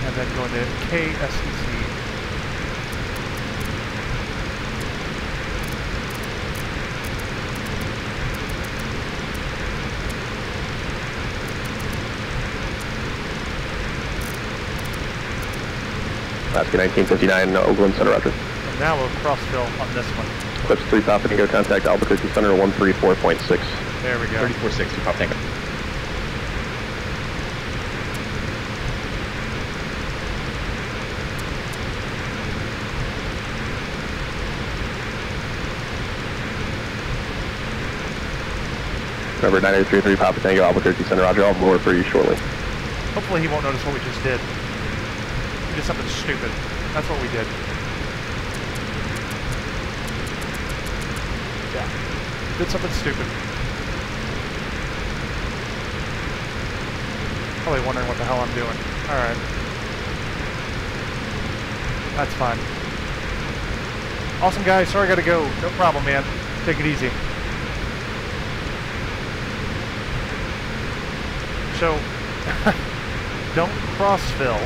Speaker 1: And then going to KSEZ.
Speaker 3: Alaska 1959, Oakland Center, roger.
Speaker 1: And now we'll cross-fill on this one.
Speaker 3: Eclipse 3 Pop Tango, contact Albuquerque Center 134.6.
Speaker 1: There we go.
Speaker 4: 34.6 Pop Tango.
Speaker 3: Remember 9833 Papa Tango, Albuquerque Center, roger. I'll lower for you shortly.
Speaker 1: Hopefully he won't notice what we just did. We did something stupid. That's what we did. Yeah. Did something stupid. Probably wondering what the hell I'm doing. Alright. That's fine. Awesome, guys. Sorry I gotta go. No problem, man. Take it easy. So, don't cross-fill.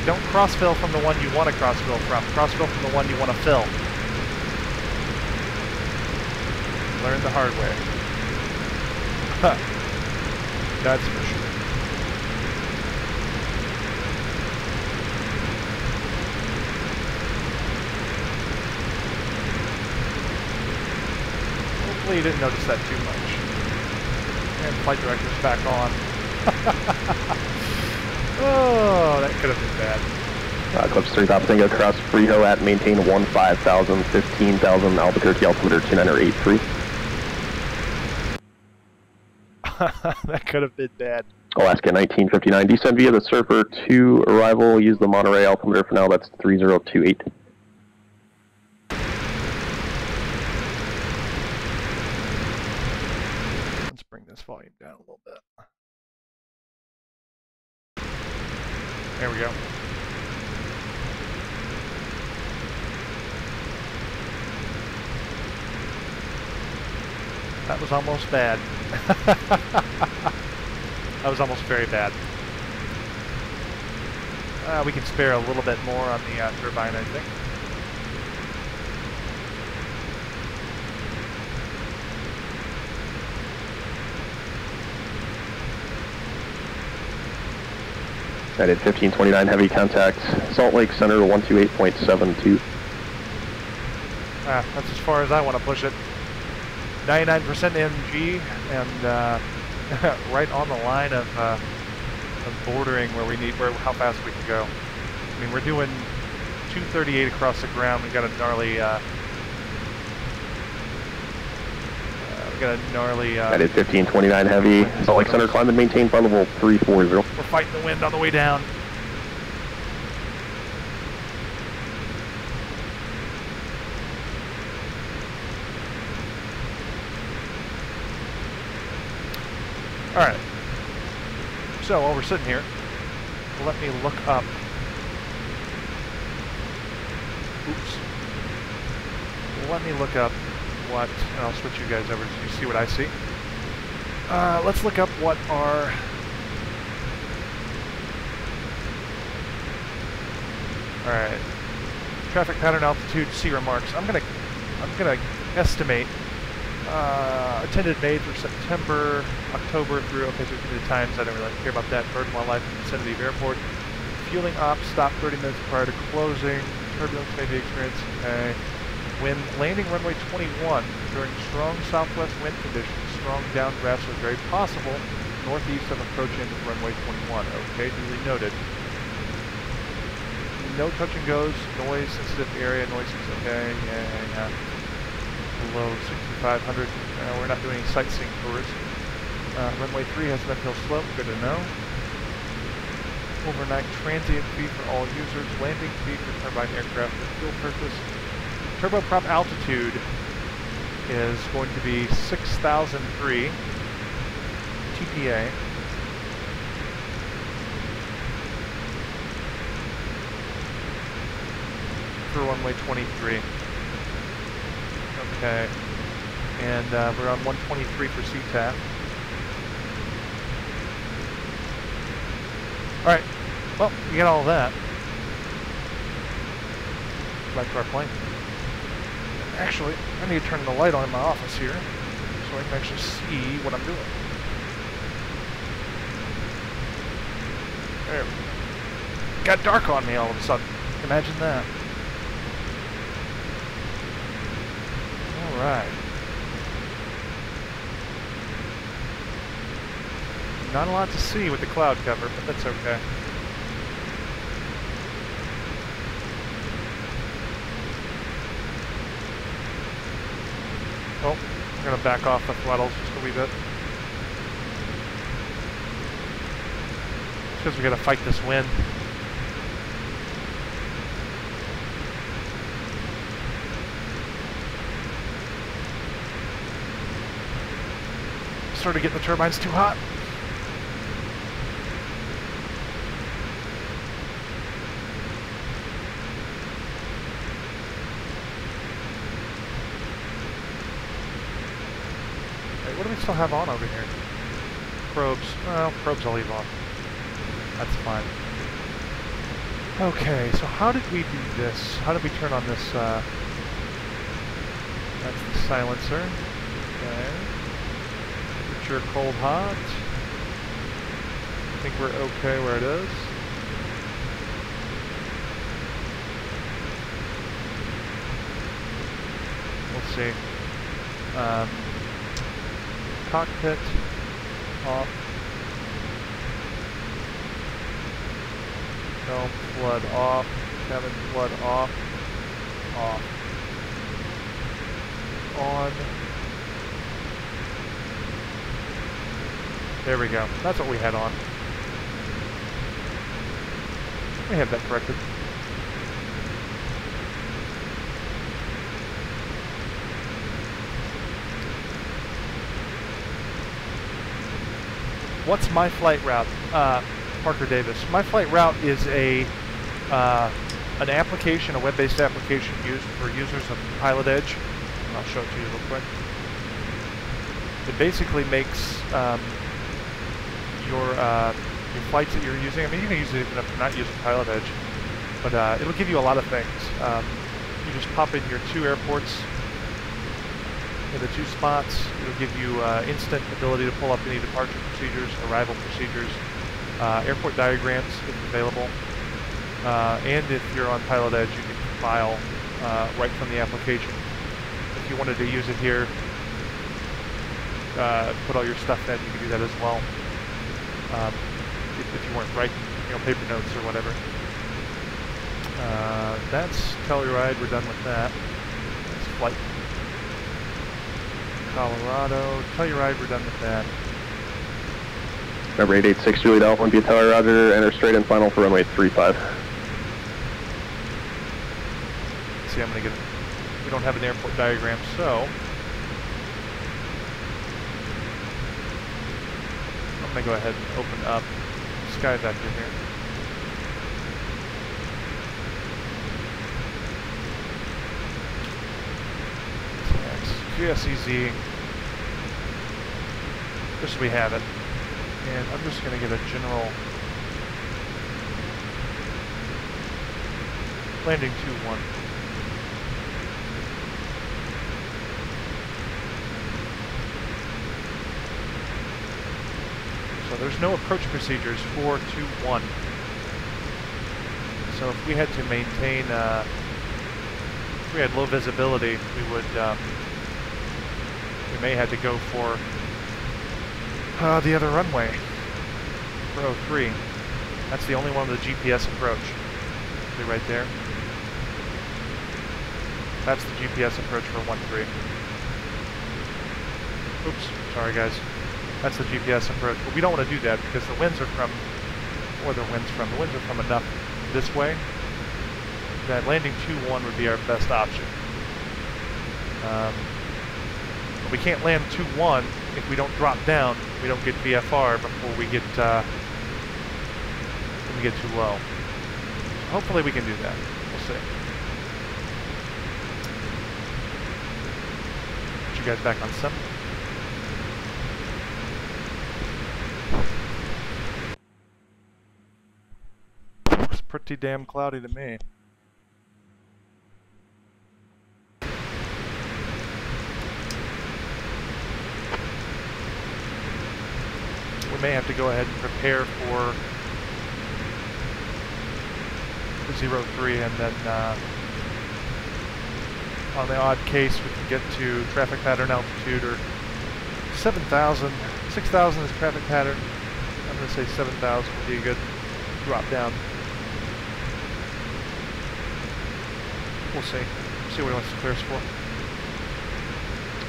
Speaker 1: Don't cross-fill from the one you want to cross-fill from. Cross-fill from the one you want to fill. Learn the hard way. That's for sure. Hopefully you didn't notice that too much. And flight director's back on. Oh, that could have been bad.
Speaker 3: Eclipse 3 Papa Tango, cross Freeho at maintain 15,000, 15,000, Albuquerque altimeter 2983.
Speaker 1: That could have been bad.
Speaker 3: Alaska 1959, descend via the Surfer to arrival, use the Monterey altimeter for now, that's 3028.
Speaker 1: Let's bring this volume down a little bit. There we go. That was almost bad. That was almost very bad. We can spare a little bit more on the turbine, I think.
Speaker 3: United 1529 heavy contact, Salt Lake Center 128.72.
Speaker 1: That's as far as I want to push it. 99% MG and right on the line of bordering where we need, how fast we can go. I mean, we're doing 238 across the ground. We got a gnarly.
Speaker 3: United 1529 heavy, Salt Lake Center, climb and maintain flight level 340.
Speaker 1: We're fighting the wind on the way down. All right. So while we're sitting here, let me look up. Oops. Let me look up what, and I'll switch you guys over so you see what I see. Let's look up what our alright. Traffic pattern altitude C remarks. I'm gonna estimate attended May through September, October through, okay, so we can do the times, I don't really care about that. Bird and wildlife in the vicinity of airport. Fueling ops, stop 30 minutes prior to closing. Turbulence may be experienced, okay. When landing runway 21 during strong southwest wind conditions, strong downdrafts are very possible northeast of approach into runway 21. Okay, duly noted. No touch and goes, noise sensitive area, noise is okay, yeah. Below 6,500, we're not doing any sightseeing tours. Runway 3 has an uphill slope, good to know. Overnight transient fee for all users, landing fee for turbine aircraft for fuel purpose. Turboprop altitude is going to be 6,003 TPA. For runway 23. Okay. And we're on 123 for CTAP. Alright. Well, we got all of that. Back to our plane. Actually, I need to turn the light on in my office here so I can actually see what I'm doing. There we go. Got dark on me all of a sudden. Imagine that. Alright. Not a lot to see with the cloud cover, but that's okay. Oh, I'm going to back off the throttles just a wee bit. Just because we got to fight this wind. Started getting the turbines too hot. What do we still have on over here? Probes. Well, probes I'll leave on. That's fine. Okay, so how did we do this? How did we turn on this? That's the silencer. Okay. Temperature cold hot. I think we're okay where it is. We'll see. Cockpit off. Dome flood off. Cabin flood off. Off. On. There we go. That's what we had on. We have that corrected. What's my flight route? Parker Davis. My flight route is an application, a web-based application used for users of Pilot Edge. I'll show it to you real quick. It basically makes your flights that you're using. I mean, you can use it even if you're not using Pilot Edge, but it'll give you a lot of things. You just pop in your two airports. In the two spots, it'll give you instant ability to pull up any departure procedures, arrival procedures. airport diagrams if available, and if you're on Pilot Edge, you can compile right from the application. If you wanted to use it here, put all your stuff in, you can do that as well. If you weren't writing, paper notes or whatever. That's Telluride. We're done with that. That's flight. Colorado. Telluride. We're done with that.
Speaker 3: Number 886 Juliet Alpha 1 via Tower Roger. Enter straight and final for runway 35.
Speaker 1: See, I'm gonna get. We don't have an airport diagram, so I'm gonna go ahead and open up Sky Vector here. KSEZ, just so we have it. And I'm just going to get a general landing 2-1. So there's no approach procedures for 2-1. So if we had to maintain, if we had low visibility, we would, we may have to go for the other runway for 03. That's the only one with a GPS approach. See right there? That's the GPS approach for 13. Oops, sorry guys. That's the GPS approach. But we don't want to do that because the winds are from, the winds are from enough this way that landing 2-1 would be our best option. But we can't land 2-1 if we don't drop down. We don't get VFR before we get too low. So hopefully we can do that. We'll see. Put you guys back on 7. Looks pretty damn cloudy to me. We may have to go ahead and prepare for 03, and then on the odd case we can get to traffic pattern altitude or 7,000. 6,000 is traffic pattern. I'm going to say 7,000 would be a good drop down. We'll see. See what he wants to clear us for.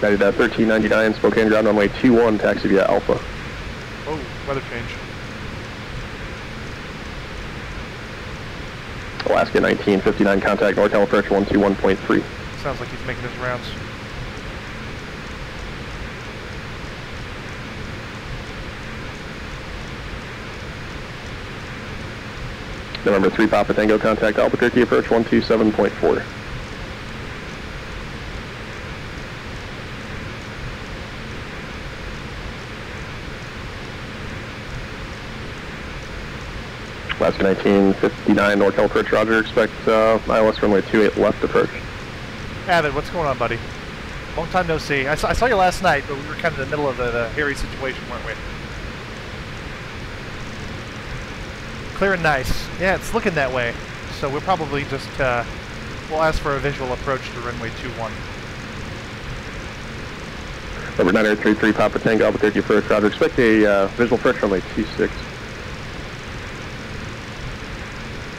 Speaker 3: Guided at 1399 Spokane ground runway 21, taxi via Alpha.
Speaker 1: Oh, weather change.
Speaker 3: Alaska 1959, contact NorCal approach 121.3.
Speaker 1: Sounds like he's making his rounds.
Speaker 3: November 3 Papa Tango, contact Albuquerque approach 127.4. Alaska 1959, NorCal approach, roger. Expect ILS runway 28 left approach.
Speaker 1: Avid, what's going on, buddy? Long time no see. I saw you last night, but we were kind of in the middle of the hairy situation, weren't we? Clear and nice. Yeah, it's looking that way. So we'll probably just, we'll ask for a visual approach to runway 21.
Speaker 3: Number 9833 Papa Tango, Albuquerque approach, roger. Expect a visual approach runway 26.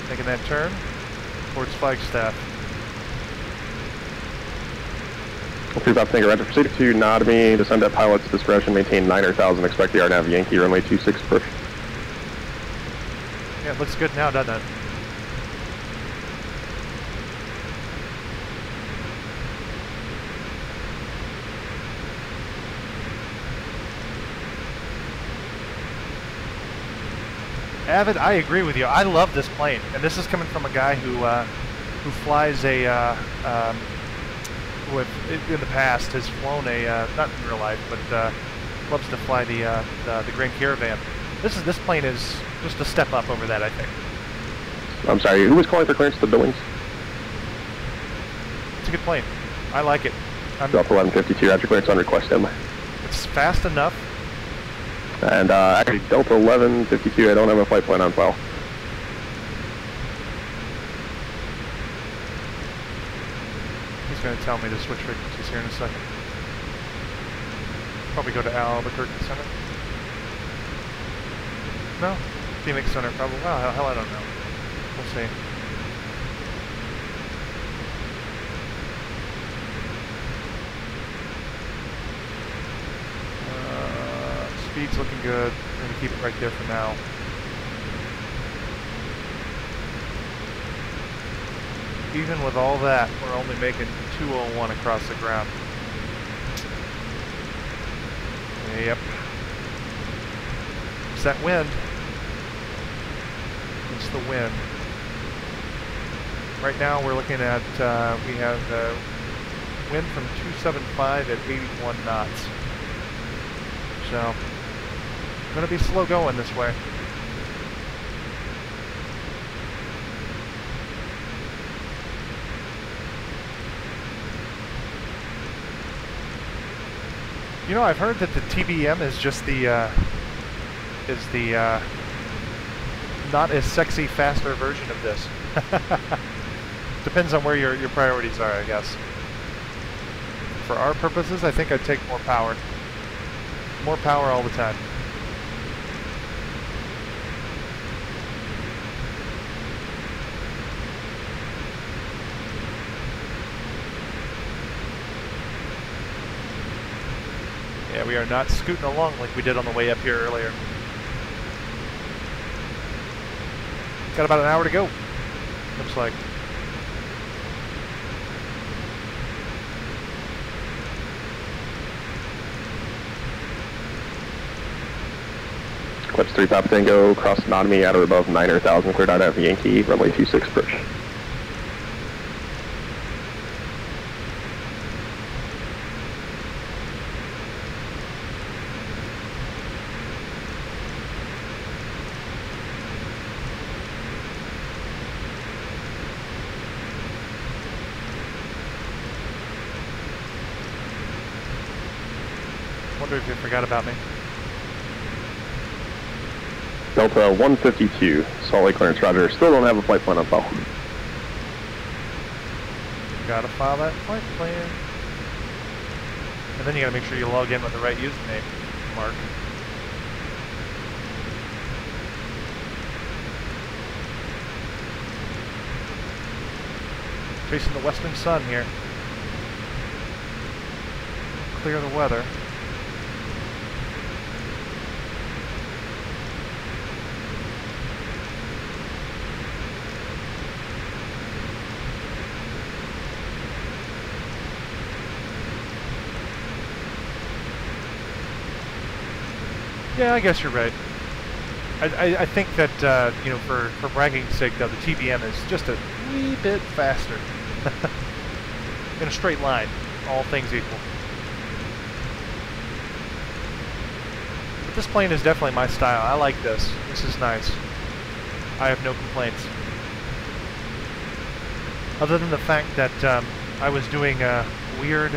Speaker 1: Making that turn towards Flagstaff.
Speaker 3: 3 Papa Tango, roger. Proceed to Notomy, descend at pilot's discretion, maintain 9,000, expect the RNAV Yankee, runway 26 approach.
Speaker 1: Yeah, it looks good now, doesn't it? Avid, I agree with you. I love this plane, and this is coming from a guy who flies a who in the past has flown a not in real life, but loves to fly the Grand Caravan. This plane is just a step up over that, I think.
Speaker 3: I'm sorry, who was calling for clearance to the Billings?
Speaker 1: It's a good plane. I like it.
Speaker 3: Delta 1152, roger, clearance on request, standby.
Speaker 1: It's fast enough.
Speaker 3: And actually, Delta 1152, I don't have a flight plan on file.
Speaker 1: He's going to tell me to switch frequencies here in a second. Probably go to Albuquerque Center. No? Phoenix Center, probably. Well, hell, I don't know. We'll see. Speed's looking good. We're going to keep it right there for now. Even with all that, we're only making 201 across the ground. Yep. It's that wind. It's the wind. Right now we're looking at, we have wind from 275 at 81 knots. So, going to be slow going this way. You know, I've heard that the TBM is just the not as sexy, faster version of this. Depends on where your priorities are, I guess. For our purposes, I think I'd take more power. More power all the time. Yeah, we are not scooting along like we did on the way up here earlier. Got about an hour to go, looks like.
Speaker 3: Eclipse 3 Papa Tango, cross anatomy at or above 9,000, cleared out at Yankee, runway 26 approach.
Speaker 1: Wonder if you forgot about me.
Speaker 3: Delta 152, Salt Lake clearance, roger. Still don't have a flight plan on file.
Speaker 1: Gotta file that flight plan. And then you gotta make sure you log in with the right username, Mark. Chasing the western sun here. Clear the weather. Yeah, I guess you're right. I think that, you know, for bragging's sake, though, the TBM is just a wee bit faster. In a straight line, all things equal. But this plane is definitely my style. I like this. This is nice. I have no complaints. Other than the fact that I was doing weird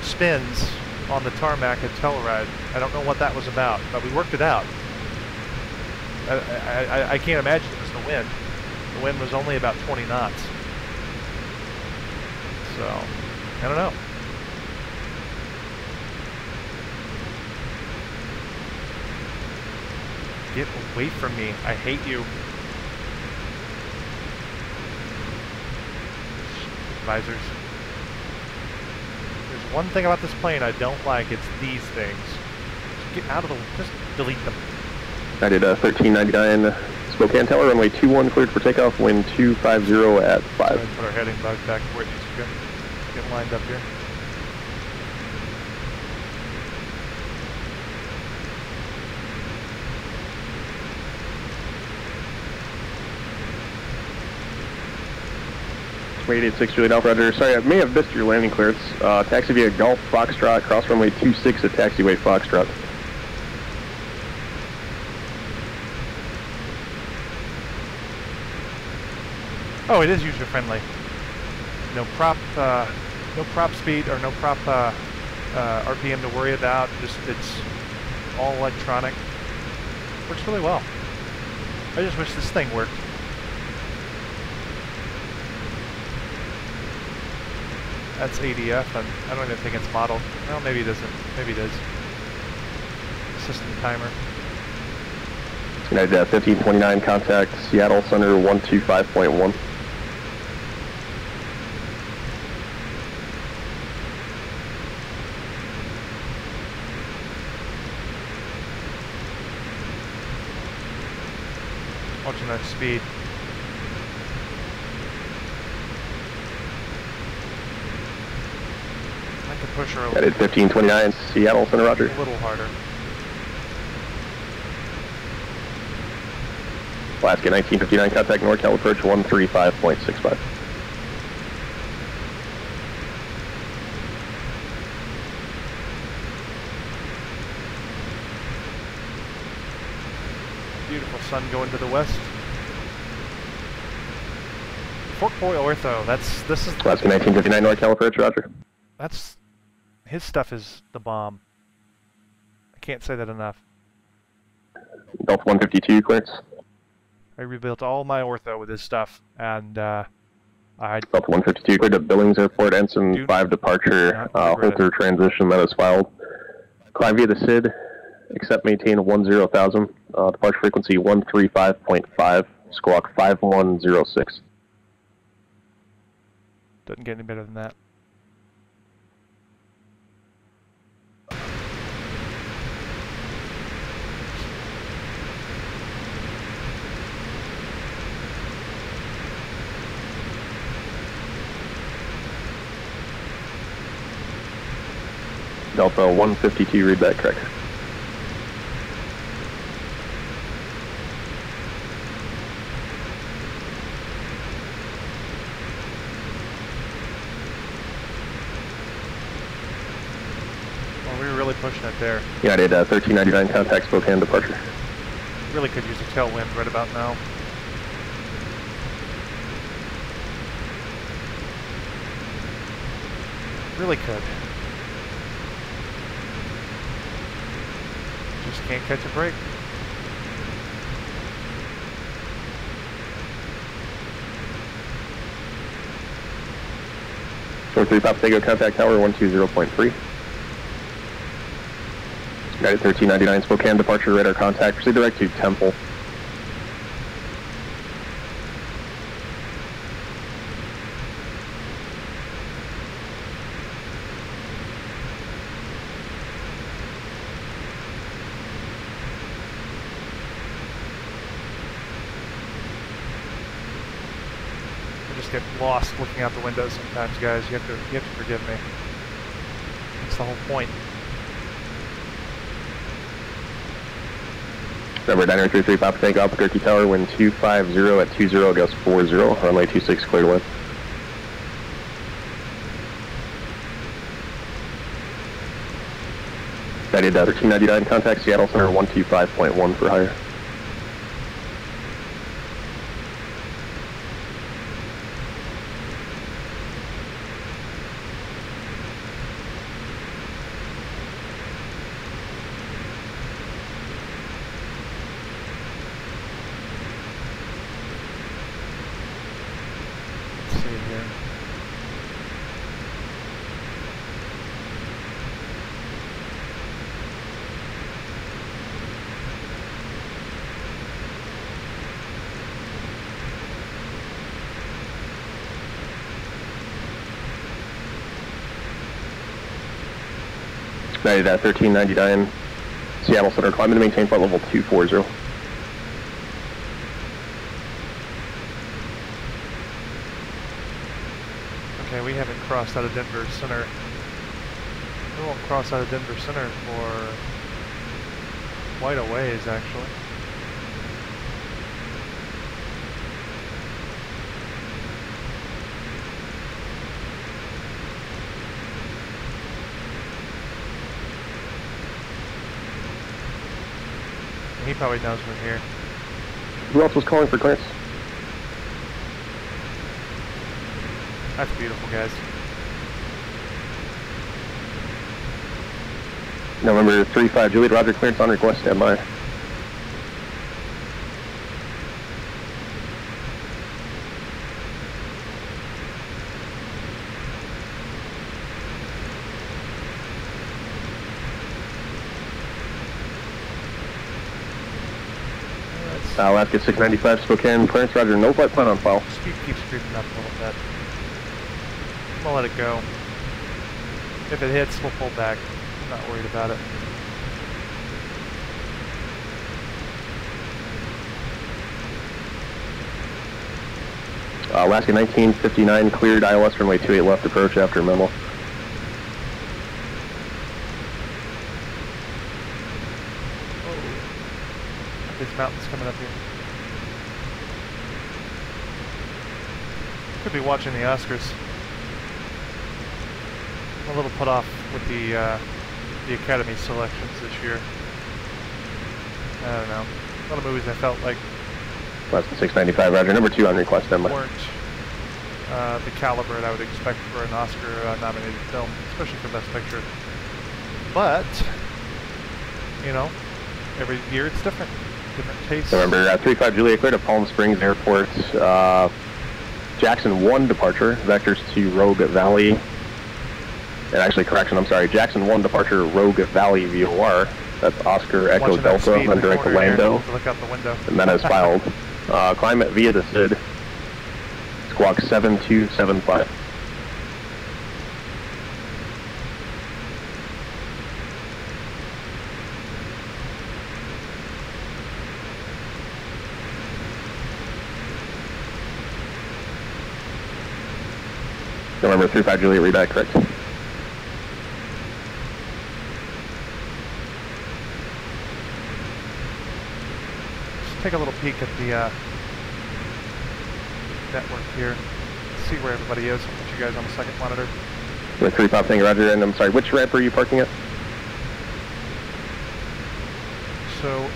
Speaker 1: spins on the tarmac at Telluride. I don't know what that was about, but we worked it out. I can't imagine it was the wind. The wind was only about 20 knots. So, I don't know. Get away from me. I hate you. Visors. There's one thing about this plane I don't like, it's these things. Just get out of the... just delete them.
Speaker 3: I did 1399 Spokane Tower, runway 21 cleared for takeoff, wind 250 at 5.
Speaker 1: Go ahead and put our heading back where it needs to go. Get lined up here.
Speaker 3: Radiate 6 Juliet Alpha, roger. Sorry, I may have missed your landing clearance. Taxi via Golf Foxtrot, cross runway 26 at taxiway Foxtrot.
Speaker 1: Oh, it is user friendly. No prop speed or no prop RPM to worry about. Just it's all electronic. Works really well. I just wish this thing worked. That's ADF, and I don't even think it's modeled. Well, maybe it isn't. Maybe it is. System timer.
Speaker 3: United 1529, contact Seattle Center 125.1.
Speaker 1: Watching that speed. I can push her a
Speaker 3: United 1529, Seattle Center, roger.
Speaker 1: little harder.
Speaker 3: Alaska 1959, contact NorCal approach 135.65.
Speaker 1: Beautiful sun going to the west. Fort Boy Ortho, this is
Speaker 3: Alaska 1959, NorCal approach, roger.
Speaker 1: that's his stuff is the bomb. I can't say that enough.
Speaker 3: Delta 152, clearance.
Speaker 1: I rebuilt all my ortho with his stuff, and I
Speaker 3: Delta 152, cleared to Billings Airport, Ensign 5 departure, Holter transition that is filed. Climb via the SID, accept maintain 10,000, departure frequency 135.5, squawk 5106.
Speaker 1: doesn't get any better than that.
Speaker 3: Delta 152, read that correct.
Speaker 1: Well, we were really pushing it there.
Speaker 3: United 1399, contact Spokane departure.
Speaker 1: Really could use a tailwind right about now. Really could. Just can't catch a break.
Speaker 3: Short 3 Papa Tango, contact tower 120.3. United 1399, Spokane departure, radar contact, proceed direct to Temple.
Speaker 1: I just get lost looking out the window sometimes, guys. You have to forgive me. That's the whole point.
Speaker 3: Number 933 Papa Tango, Albuquerque Tower, wind 250 at 20, gust 40, runway 26, clear to wind. United 1399, contact Seattle Center 125.1 for higher.
Speaker 1: Let's see here.
Speaker 3: United 1399, Seattle Center, climb and maintain flight level 240.
Speaker 1: Okay, we haven't crossed out of Denver Center. We won't cross out of Denver Center for quite a ways, actually. He probably knows we're here.
Speaker 3: Who else was calling for clearance?
Speaker 1: That's beautiful, guys.
Speaker 3: November 35 Juliet, roger, clearance on request, standby. Alaska 695 Spokane, clearance, roger, no flight plan on file.
Speaker 1: Speed keeps creeping up a little bit. I'm gonna let it go. If it hits, we'll pull back. I'm not worried about it.
Speaker 3: Alaska 1959 cleared, ILS runway 28 left approach after memo.
Speaker 1: These mountains coming up here. Could be watching the Oscars. I'm a little put off with the Academy selections this year. I don't know. A lot of movies I felt like
Speaker 3: Alaska 695, roger, number 2 on request, standby.
Speaker 1: weren't the caliber that I would expect for an Oscar-nominated film, especially for Best Picture. But, you know, every year it's different. Different tastes.
Speaker 3: November 35 Juliet, cleared at Palm Springs Airport. Jackson 1 departure, vectors to Rogue Valley. And actually, correction, I'm sorry, Jackson 1 departure, Rogue Valley VOR. That's Oscar Echo Delta, under Orlando.
Speaker 1: Look out the window.
Speaker 3: And that is filed. Climate via the SID. Squawk 7275. November 35 Juliet, read back, correct.
Speaker 1: Just take a little peek at the network here. See where everybody is. I'll put you guys on the second monitor.
Speaker 3: 35 Tango, roger, and I'm sorry, which ramp are you parking at?
Speaker 1: So,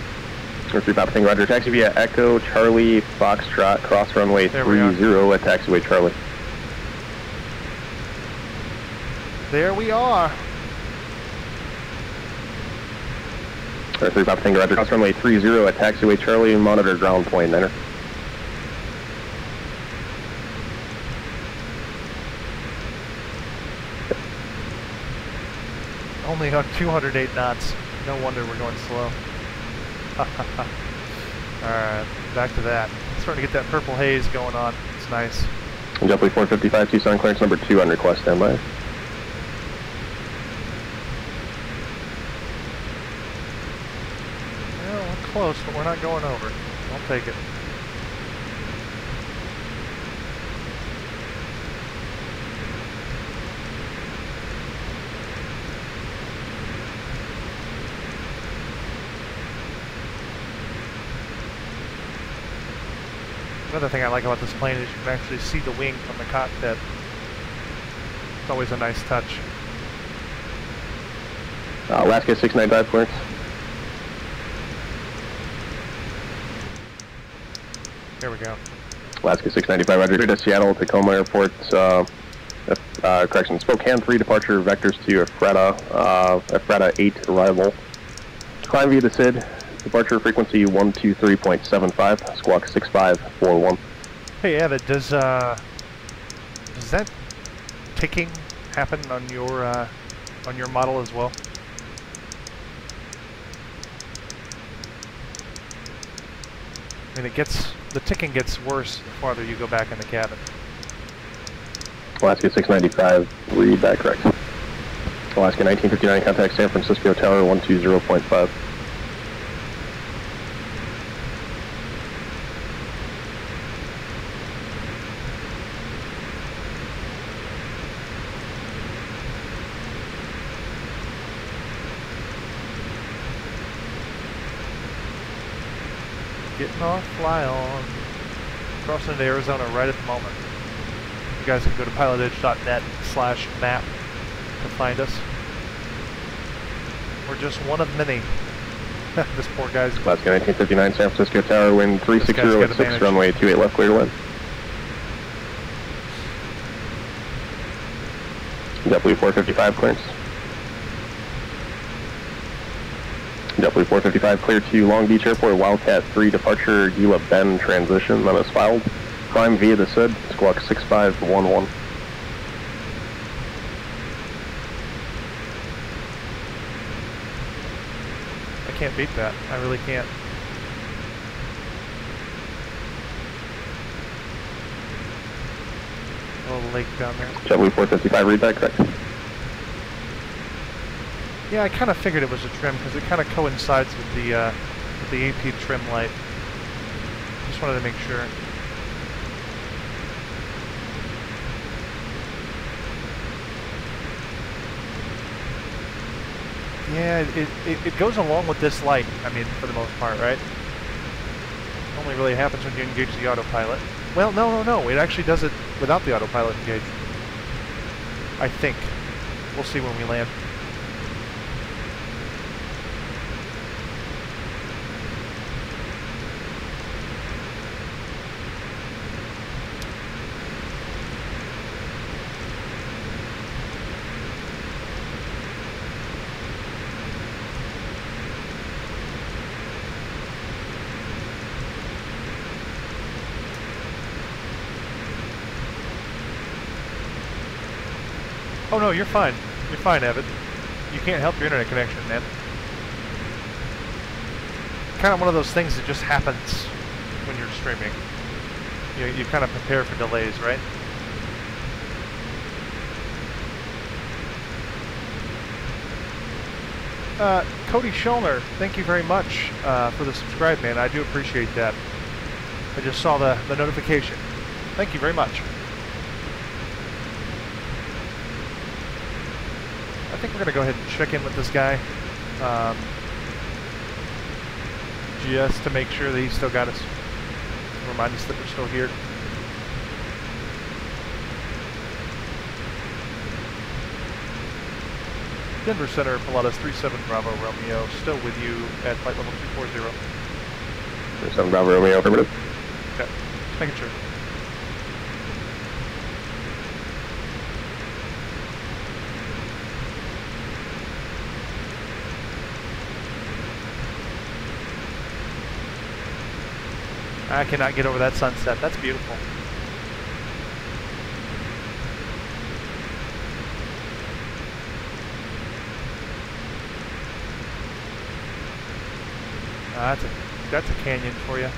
Speaker 3: 35 Tango, roger, taxi via Echo Charlie Foxtrot, cross runway 30 at taxiway Charlie.
Speaker 1: there we are.
Speaker 3: 35 Tango, roger, cross runway 30 at taxiway Charlie, monitor ground point, enter.
Speaker 1: Only on 208 knots. No wonder we're going slow. Alright, back to that. Starting to get that purple haze going on. It's nice.
Speaker 3: JetBlue 455, Tucson, clearance number 2 on request, standby.
Speaker 1: Well, we're close, but we're not going over. I'll take it. Another thing I like about this plane is you can actually see the wing from the cockpit. It's always a nice touch.
Speaker 3: Alaska 695, clearance.
Speaker 1: There we go.
Speaker 3: Alaska 695, roger, to Seattle, Tacoma Airport, correction, Spokane 3 departure, vectors to Ephrata 8 arrival. Climb via the SID. Departure frequency 123.75, squawk 6541.
Speaker 1: Hey, Evan, does that ticking happen on your model as well? I mean, the ticking gets worse the farther you go back in the cabin.
Speaker 3: Alaska 695, read that correct. Alaska 1959, contact San Francisco Tower 120.5.
Speaker 1: Getting off, fly on. Crossing into Arizona right at the moment. You guys can go to pilotedge.net/map to find us. We're just one of many. This poor guy's...
Speaker 3: Alaska 1959, San Francisco Tower, wind 360 at 6, runway 28 left, clear to land. JetBlue 455, clearance. JetBlue 455, clear to Long Beach Airport, Wildcat 3 departure, Gila Bend transition, that is filed. Climb via the SID, squawk 6511.
Speaker 1: I can't beat that. I really can't. A little lake down there.
Speaker 3: JetBlue 455, read that correct?
Speaker 1: Yeah, I kind of figured it was a trim because it kind of coincides with the AP trim light. Just wanted to make sure. Yeah, it goes along with this light, I mean, for the most part, right? It only really happens when you engage the autopilot. Well, no, it actually does it without the autopilot engaged. I think. We'll see when we land. Oh no, you're fine. You're fine, Evan. You can't help your internet connection, man. Kind of one of those things that just happens when you're streaming. You kind of prepare for delays, right? Cody Schulner, thank you very much for the subscribe, man. I do appreciate that. I just saw the notification. Thank you very much. I think we're going to go ahead and check in with this guy. Just to make sure that he's still got us. Remind us that we're still here. Denver Center, Pilatus 37 Bravo Romeo, still with you at flight level 240.
Speaker 3: 37 Bravo Romeo, affirmative.
Speaker 1: Okay, just making sure. I cannot get over that sunset. That's beautiful. That's a canyon for you.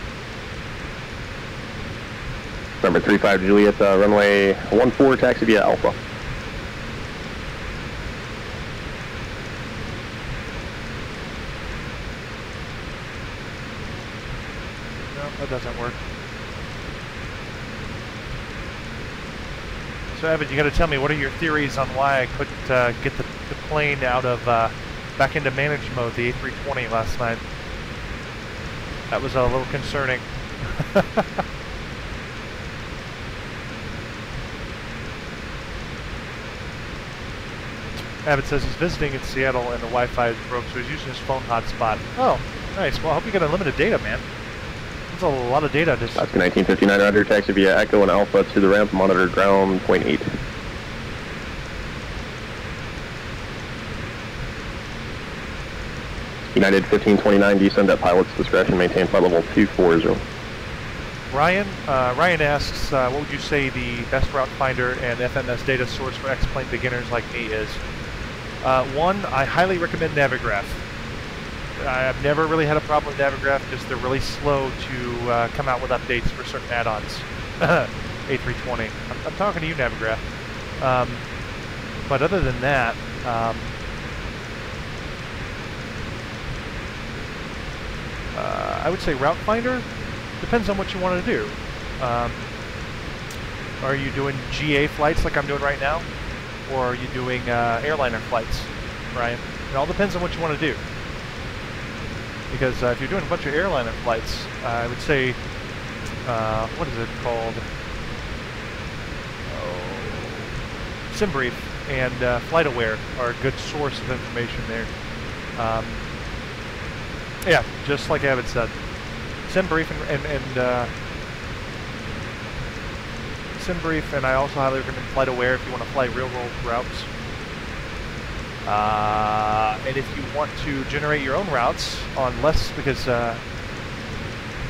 Speaker 3: Number 35 Juliet, runway 14, taxi via Alpha.
Speaker 1: That doesn't work. So Evan, you got to tell me, what are your theories on why I couldn't get the plane out of back into managed mode, the A320 last night? That was a little concerning. Abbott says he's visiting in Seattle and the Wi-Fi is broke, so he's using his phone hotspot. Oh, nice. Well, I hope you get unlimited data, man. That's a lot of data. Just...
Speaker 3: Oscar 1959 Roger, taxi via Echo and Alpha to the ramp, monitor ground, point 8. United 1529, descend at pilot's discretion, maintain flight level 240.
Speaker 1: Ryan asks, what would you say the best route finder and FMS data source for X-plane beginners like me is? One, I highly recommend Navigraph. I've never really had a problem with Navigraph, just they're really slow to come out with updates for certain add-ons. A320. I'm talking to you, Navigraph. But other than that, I would say Route Finder. Depends on what you want to do. Are you doing GA flights like I'm doing right now? Or are you doing airliner flights, Ryan? It all depends on what you want to do. Because if you're doing a bunch of airliner flights, I would say, what is it called? Oh, SimBrief and FlightAware are a good source of information there. Yeah, just like Avid said. SimBrief SimBrief, and I also highly recommend FlightAware if you want to fly real-world routes. And if you want to generate your own routes on less, because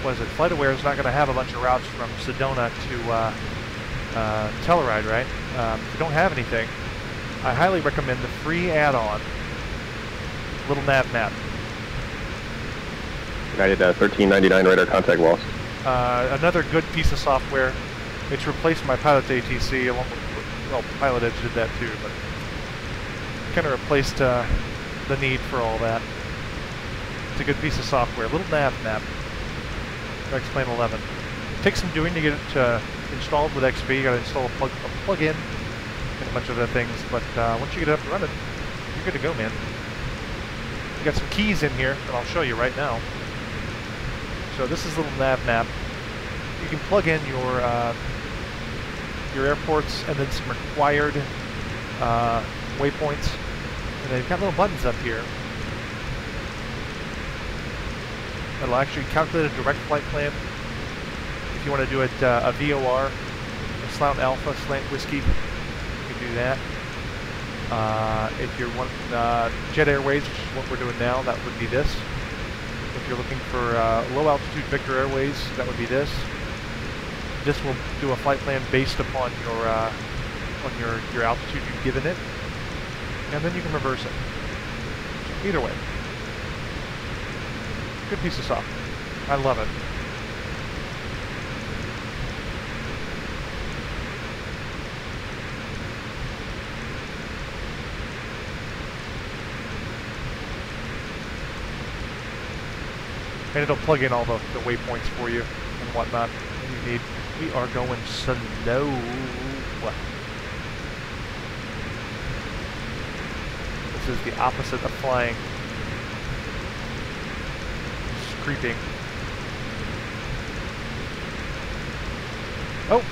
Speaker 1: what is it? FlightAware is not going to have a bunch of routes from Sedona to Telluride, right? If you don't have anything, I highly recommend the free add-on Little Nav Map.
Speaker 3: I did $13.99 radar contact loss.
Speaker 1: Another good piece of software. It's replaced my Pilot ATC along with, well, Pilot Edge did that too, but kind of replaced the need for all that. It's a good piece of software. Little Nav Map. X-Plane 11. Takes some doing to get it installed with XP. You got to install a plug-in and a bunch of other things, but once you get it up and running, you're good to go, man. You got some keys in here that I'll show you right now. So this is Little Nav Map. You can plug in your airports and then some required waypoints, and they've got little buttons up here that'll actually calculate a direct flight plan. If you want to do it a VOR, a Slant Alpha, Slant Whiskey, you can do that. If you're wanting Jet Airways, which is what we're doing now, that would be this. If you're looking for low altitude Victor Airways, that would be this. This will do a flight plan based upon your altitude you've given it, and then you can reverse it. So either way, good piece of software. I love it. And it'll plug in all the waypoints for you and whatnot that you need. We are going slow. This is the opposite of flying. Just creeping. Oh!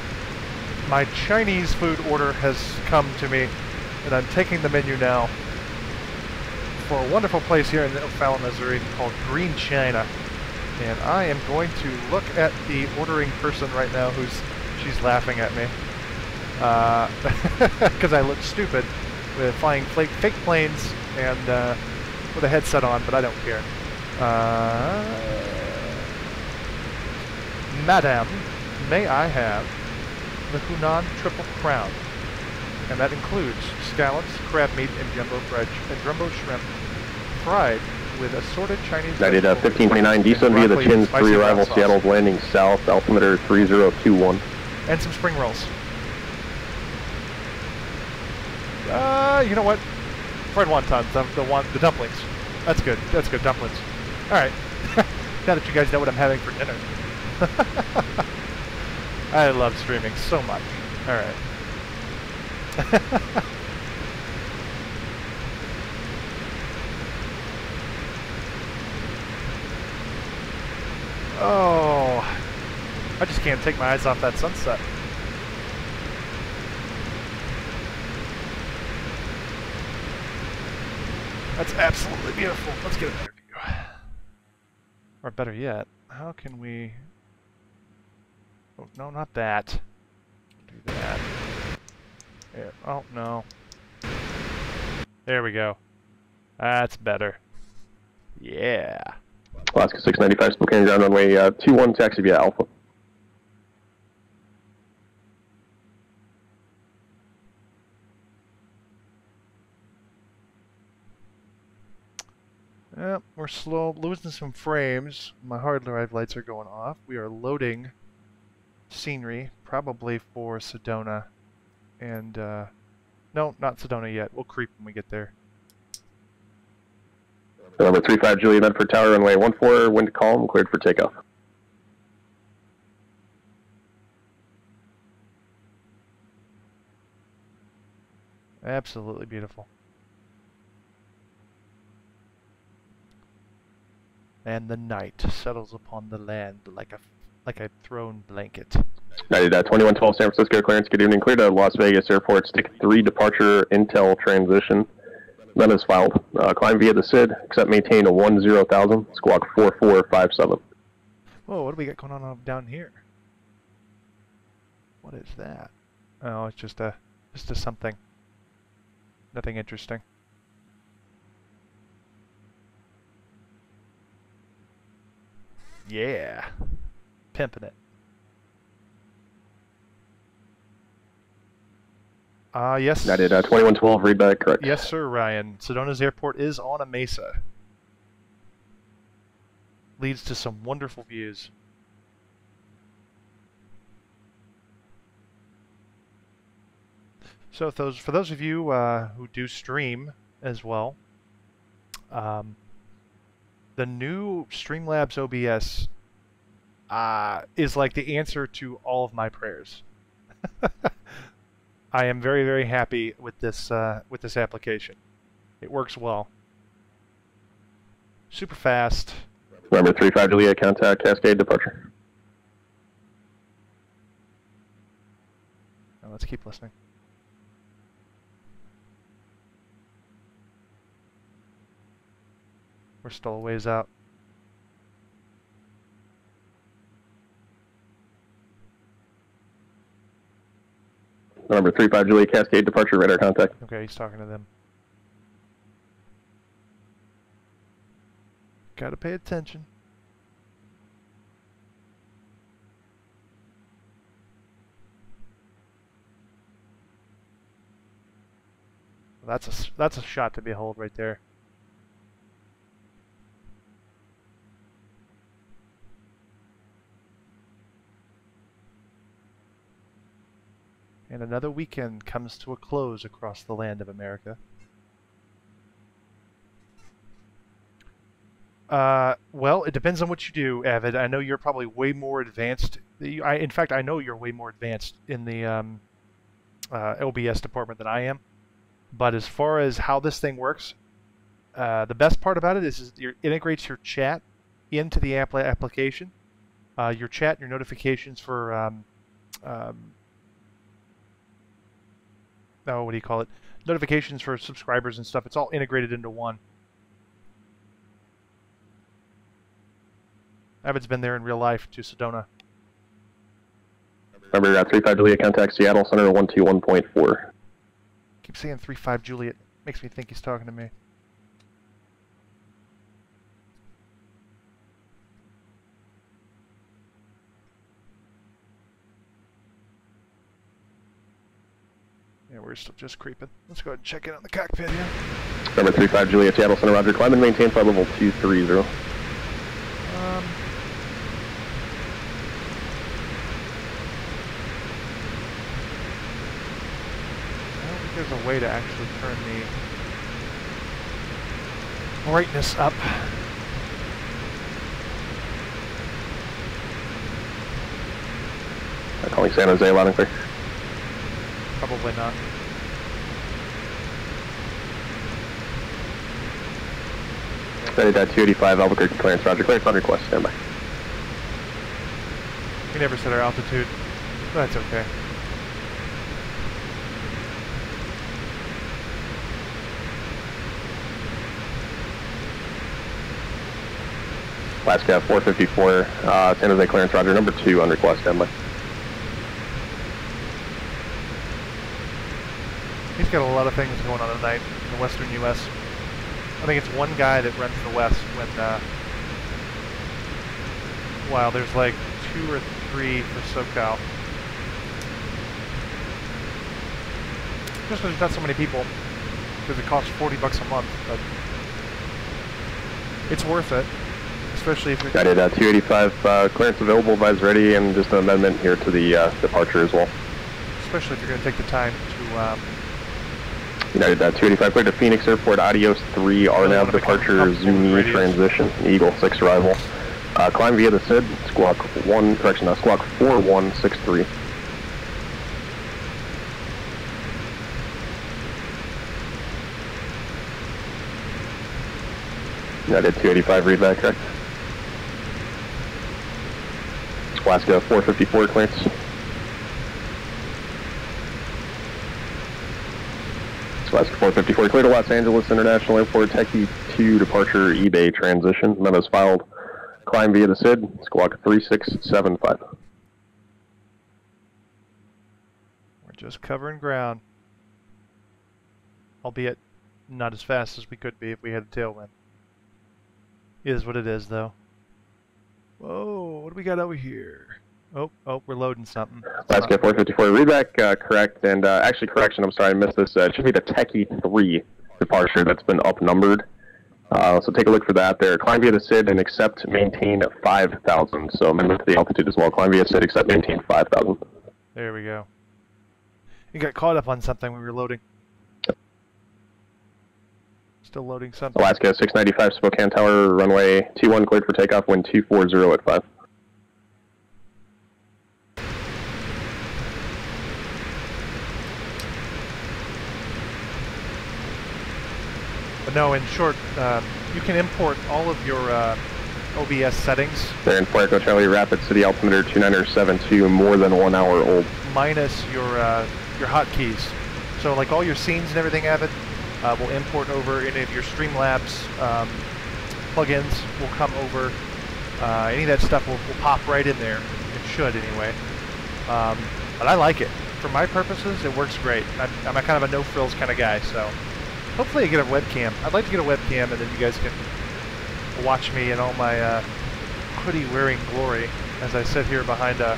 Speaker 1: My Chinese food order has come to me, and I'm taking the menu now for a wonderful place here in O'Fallon, Missouri called Green China. And I am going to look at the ordering person right now she's laughing at me. Because I look stupid with flying fake planes and with a headset on, but I don't care. Madam, may I have the Hunan Triple Crown? And that includes scallops, crab meat, and jumbo shrimp fried with assorted Chinese.
Speaker 3: I did 1529 descent via the Chins 3 arrival Seattle's landing south, altimeter 3021.
Speaker 1: And some spring rolls. You know what? Fried wontons, the dumplings. That's good. That's good, dumplings. All right. Now that you guys know what I'm having for dinner. I love streaming so much. All right. Oh, I just can't take my eyes off that sunset. That's absolutely beautiful. Let's get a better view. Or better yet, how can we... Oh, no, not that. Do that. Yeah. Oh, no. There we go. That's better. Yeah.
Speaker 3: Alaska 695 Spokane ground runway 21 taxi via Alpha.
Speaker 1: Yep, we're slow, losing some frames. My hard drive lights are going off. We are loading scenery, probably for Sedona. And, no, not Sedona yet. We'll creep when we get there.
Speaker 3: Number 35 Julia Medford Tower, runway 14, wind calm, cleared for takeoff.
Speaker 1: Absolutely beautiful. And the night settles upon the land like a thrown blanket.
Speaker 3: I did 2112 San Francisco clearance. Good evening. Clear to Las Vegas Airport. Stick 3 departure Intel transition. None is filed. Climb via the SID, except maintain a 10,000, squawk 4457.
Speaker 1: Whoa, what do we got going on down here? What is that? Oh, it's just a something. Nothing interesting. Yeah. Pimping it. Yes.
Speaker 3: United 2112, read back, correct.
Speaker 1: Yes, sir, Ryan. Sedona's airport is on a mesa. Leads to some wonderful views. So for those of you who do stream as well, the new Streamlabs OBS is like the answer to all of my prayers. I am very, very happy with this application. It works well. Super fast.
Speaker 3: Number 35 Juliet, contact Cascade departure.
Speaker 1: Now let's keep listening. We're still a ways out.
Speaker 3: Number 35 Juliet, Cascade departure, radar contact.
Speaker 1: Okay, he's talking to them. Gotta pay attention. That's a shot to behold right there. And another weekend comes to a close across the land of America. Well, it depends on what you do, Avid. I know you're probably way more advanced. In fact, I know you're way more advanced in the OBS department than I am. But as far as how this thing works, the best part about it is it integrates your chat into the application. Your chat and your notifications for what do you call it? Notifications for subscribers and stuff. It's all integrated into one. Avid's been there in real life to Sedona.
Speaker 3: Number 35 Juliet, contact Seattle Center 121.4.
Speaker 1: Keep saying 35 Juliet. Makes me think he's talking to me. Yeah, we're still just creeping. Let's go ahead and check in on the cockpit here.
Speaker 3: Number 35 Juliet, Seattle Center, roger. Climb and maintain flight level 230.
Speaker 1: I don't think there's a way to actually turn the brightness up.
Speaker 3: Calling San Jose, loud and clear.
Speaker 1: Probably not.
Speaker 3: United 285 Albuquerque clearance, roger. Clearance on request, standby.
Speaker 1: We never set our altitude. That's okay.
Speaker 3: Alaska 454, San Jose clearance, roger. Number 2 on request, standby.
Speaker 1: He's got a lot of things going on tonight in the western U.S. I think it's one guy that runs the west when, wow, there's like 2 or 3 for SoCal. Just because there's not so many people, because it costs $40 a month, but it's worth it, especially if you're...
Speaker 3: Got it, 285, clearance available, advise ready, and just an amendment here to the departure as well.
Speaker 1: Especially if you're going to take the time to...
Speaker 3: United 285, clear to Phoenix Airport, Adios 3, RNAV departure, Zuni transition, Eagle 6 arrival. Climb via the SID, squawk 4163. United 285, read back, correct. Alaska 454, clearance. Alaska 454, clear to Los Angeles International Airport, Techie 2 departure, eBay transition. Memos filed. Climb via the SID, squawk 3675.
Speaker 1: We're just covering ground. Albeit not as fast as we could be if we had a tailwind. Is what it is, though. Whoa, what do we got over here? Oh, we're loading something.
Speaker 3: Alaska 454, readback correct, and actually correction, I'm sorry, I missed this. It should be the Techie 3 departure that's been upnumbered. So take a look for that there. Climb via the SID and accept maintain 5,000. So amendment to the altitude as well. Climb via SID, accept maintain 5,000.
Speaker 1: There we go. You got caught up on something when we were loading. Still loading something.
Speaker 3: Alaska 695, Spokane Tower, runway 21 cleared for takeoff, wind 240 at 5.
Speaker 1: But no, in short, you can import all of your OBS settings.
Speaker 3: They're in Puerto Charlie, Rapid City altimeter 2972, more than 1 hour old.
Speaker 1: Minus your hotkeys. So like all your scenes and everything, Avid, will import over. Any of your Streamlabs plugins will come over. Any of that stuff will pop right in there. It should anyway. But I like it. For my purposes, it works great. I'm a kind of a no-frills kind of guy, so hopefully I get a webcam. I'd like to get a webcam, and then you guys can watch me in all my hoodie-wearing glory as I sit here behind a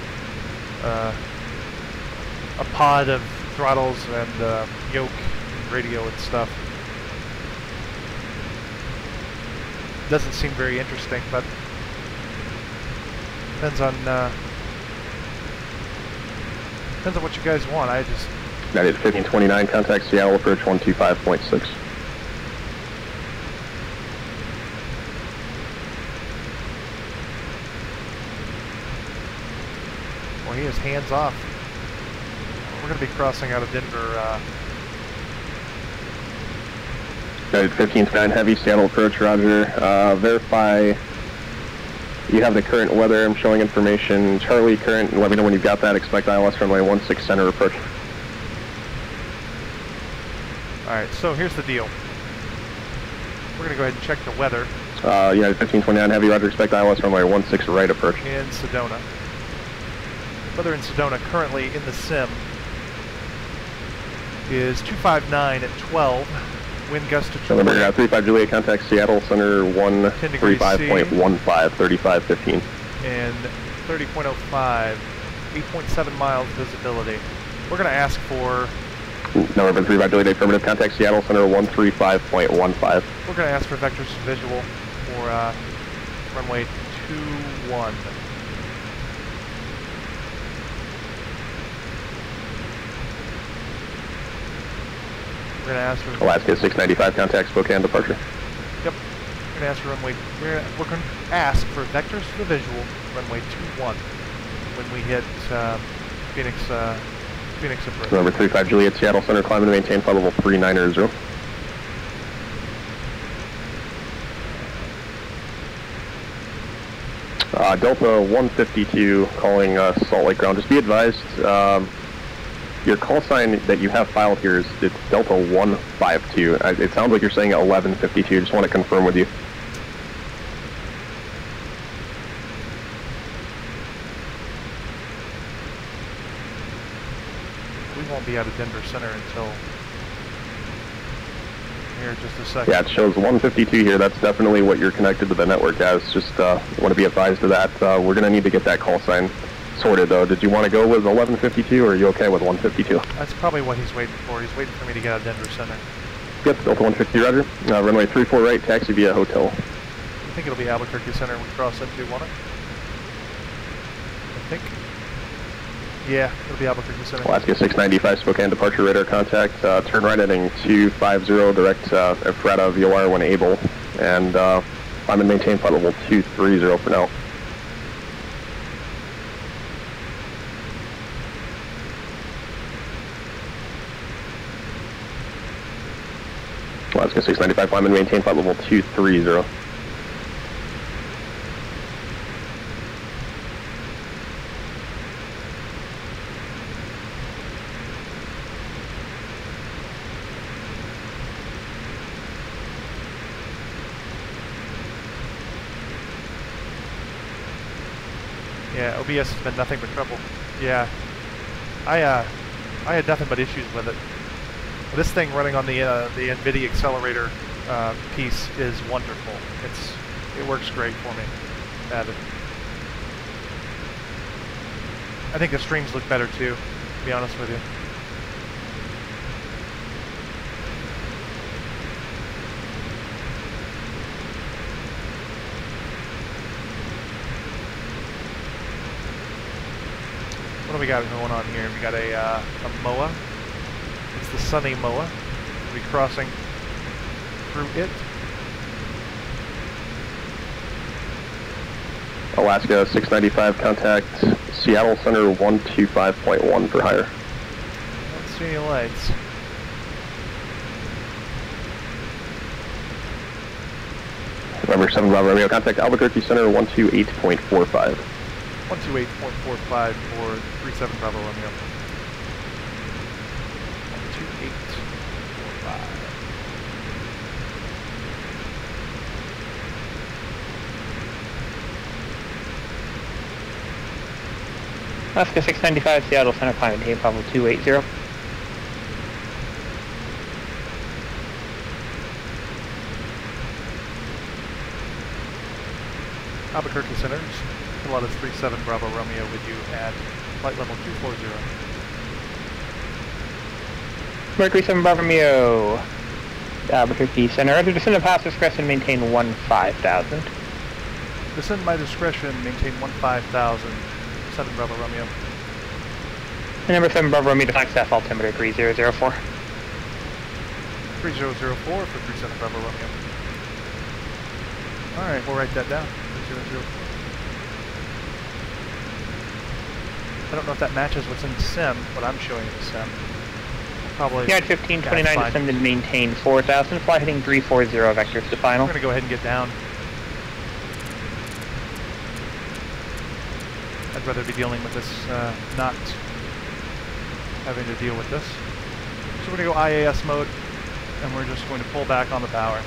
Speaker 1: pod of throttles and yoke and radio and stuff. Doesn't seem very interesting, but depends on what you guys want. I just
Speaker 3: United 1529, contact Seattle, approach 125.6.
Speaker 1: Well, he is hands off. We're going to be crossing out of Denver.
Speaker 3: United 1529, heavy, Seattle approach, roger. Verify you have the current weather. I'm showing information. Charlie, current, let me know when you've got that. Expect ILS runway 16 center approach.
Speaker 1: Alright, so here's the deal. We're going to go ahead and check the weather.
Speaker 3: United 1529, heavy, roger. Expect ILS runway 16 right approach.
Speaker 1: In Sedona. Weather in Sedona currently in the sim is 259 at 12. Wind gust to 20.
Speaker 3: 35 Juliet, contact Seattle Center 135.15, 3515.
Speaker 1: And 30.05, 8.7 miles visibility. We're going to ask for...
Speaker 3: Number 35 Juliet, affirmative, contact Seattle Center 135.15.
Speaker 1: We're going to ask for vectors visual for runway 21. We're going to ask for...
Speaker 3: Alaska 695, contact Spokane departure.
Speaker 1: Yep. We're going to ask for runway... We're going to ask for vectors for the visual, runway 21, when we hit Phoenix approach.
Speaker 3: Number 35 Juliet, Seattle Center, climb and maintain flight level 390. Delta 152 calling Salt Lake ground. Just be advised, your call sign that you have filed here is it's Delta 152. It sounds like you're saying 1152. Just want to confirm with you.
Speaker 1: We won't be out of Denver Center until here just a second.
Speaker 3: Yeah, it shows 152 here. That's definitely what you're connected to the network as. Just want to be advised of that. We're going to need to get that call sign sorted, though. Did you want to go with 1152, or are you okay with 152?
Speaker 1: That's probably what he's waiting for. He's waiting for me to get out of Denver Center.
Speaker 3: Yep, Delta 150, roger. Runway 34 right, taxi via hotel.
Speaker 1: I think it'll be Albuquerque Center we cross into, won't it? I think. Yeah, it'll be Albuquerque Center.
Speaker 3: Alaska 695, Spokane departure radar contact. Turn right heading 250, direct Freda VOR when able. And climb and maintain flight level 230 for now. Alaska 695, climb and maintain flight level 230.
Speaker 1: Yeah, OBS has been nothing but trouble. Yeah, I had nothing but issues with it. This thing running on the NVIDIA accelerator piece is wonderful. It works great for me. Avid. I think the streams look better too, to be honest with you. What do we got going on here? We got a MOA. It's the Sunny MOA. We'll be crossing through it.
Speaker 3: Alaska 695, contact Seattle Center 125.1 for hire.
Speaker 1: I don't see any lights.
Speaker 3: November 7 Bravo Romeo, contact Albuquerque Center 128.45.
Speaker 1: 128.45 for 37 Bravo Romeo. 128.45.
Speaker 4: Alaska 695, Seattle Center, climb maintain Bravo 280.
Speaker 1: Albuquerque Center, Pilatus 37 Bravo Romeo with you at flight level 240.
Speaker 4: Mercury 7 Bravo Romeo, Albuquerque Center, under descend of pass discretion, maintain 15,000.
Speaker 1: Descend by discretion, maintain 15,000, 7 Bravo Romeo.
Speaker 4: And number 7 Bravo Romeo, define staff altimeter 3004.
Speaker 1: 3004 for 37 Bravo Romeo. Alright, we'll write that down. 3004. I don't know if that matches what's in the sim, what I'm showing in the sim. Probably.
Speaker 4: Unit 1529, descend and maintain 4,000, fly heading 340, vectors to final.
Speaker 1: We're going to go ahead and get down. I'd rather be dealing with this, not having to deal with this. So we're going to go IAS mode, and we're just going to pull back on the power.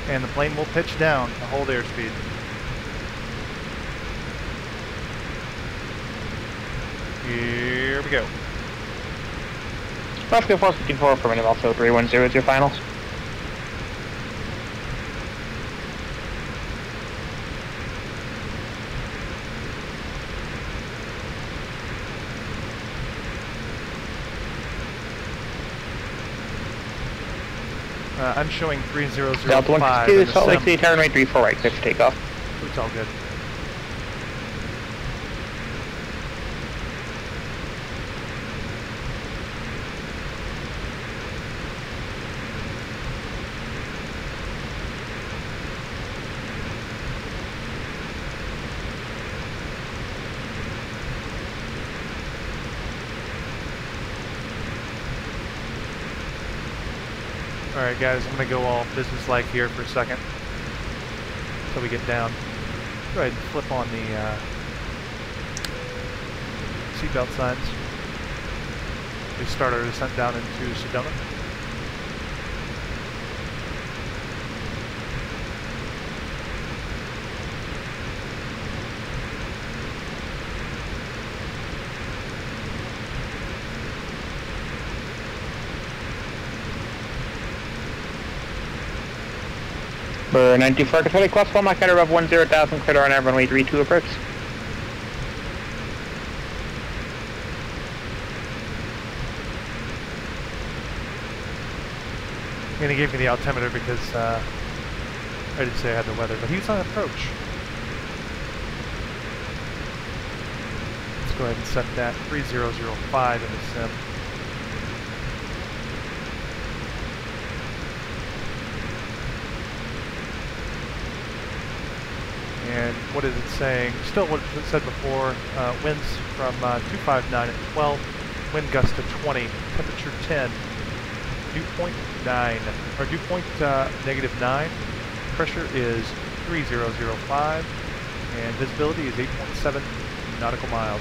Speaker 1: And the plane will pitch down to hold airspeed. Here we go.
Speaker 4: Alaska 454, affirmative, also 310 is your finals.
Speaker 1: I'm showing 3005
Speaker 4: Delta
Speaker 1: in
Speaker 4: 162,
Speaker 1: the
Speaker 4: Salt Lake
Speaker 1: sim.
Speaker 4: City, turn right 34 right, clear for takeoff.
Speaker 1: It's all good. Alright guys, I'm going to go all business-like here for a second until we get down. Go ahead and flip on the seatbelt signs. We start our descent down into Sedona.
Speaker 4: For 94 Catholic Plus 1, Mach Rev 10,000, clear on runway 32 approach.
Speaker 1: And he gave me the altimeter because I didn't say I had the weather, but he was on approach. Let's go ahead and set that 3005 in the sim. And what is it saying? Still what it said before, winds from 259 at 12, wind gust to 20, temperature 10, dew point 9, or dew point -9, pressure is 3005, and visibility is 8.7 nautical miles.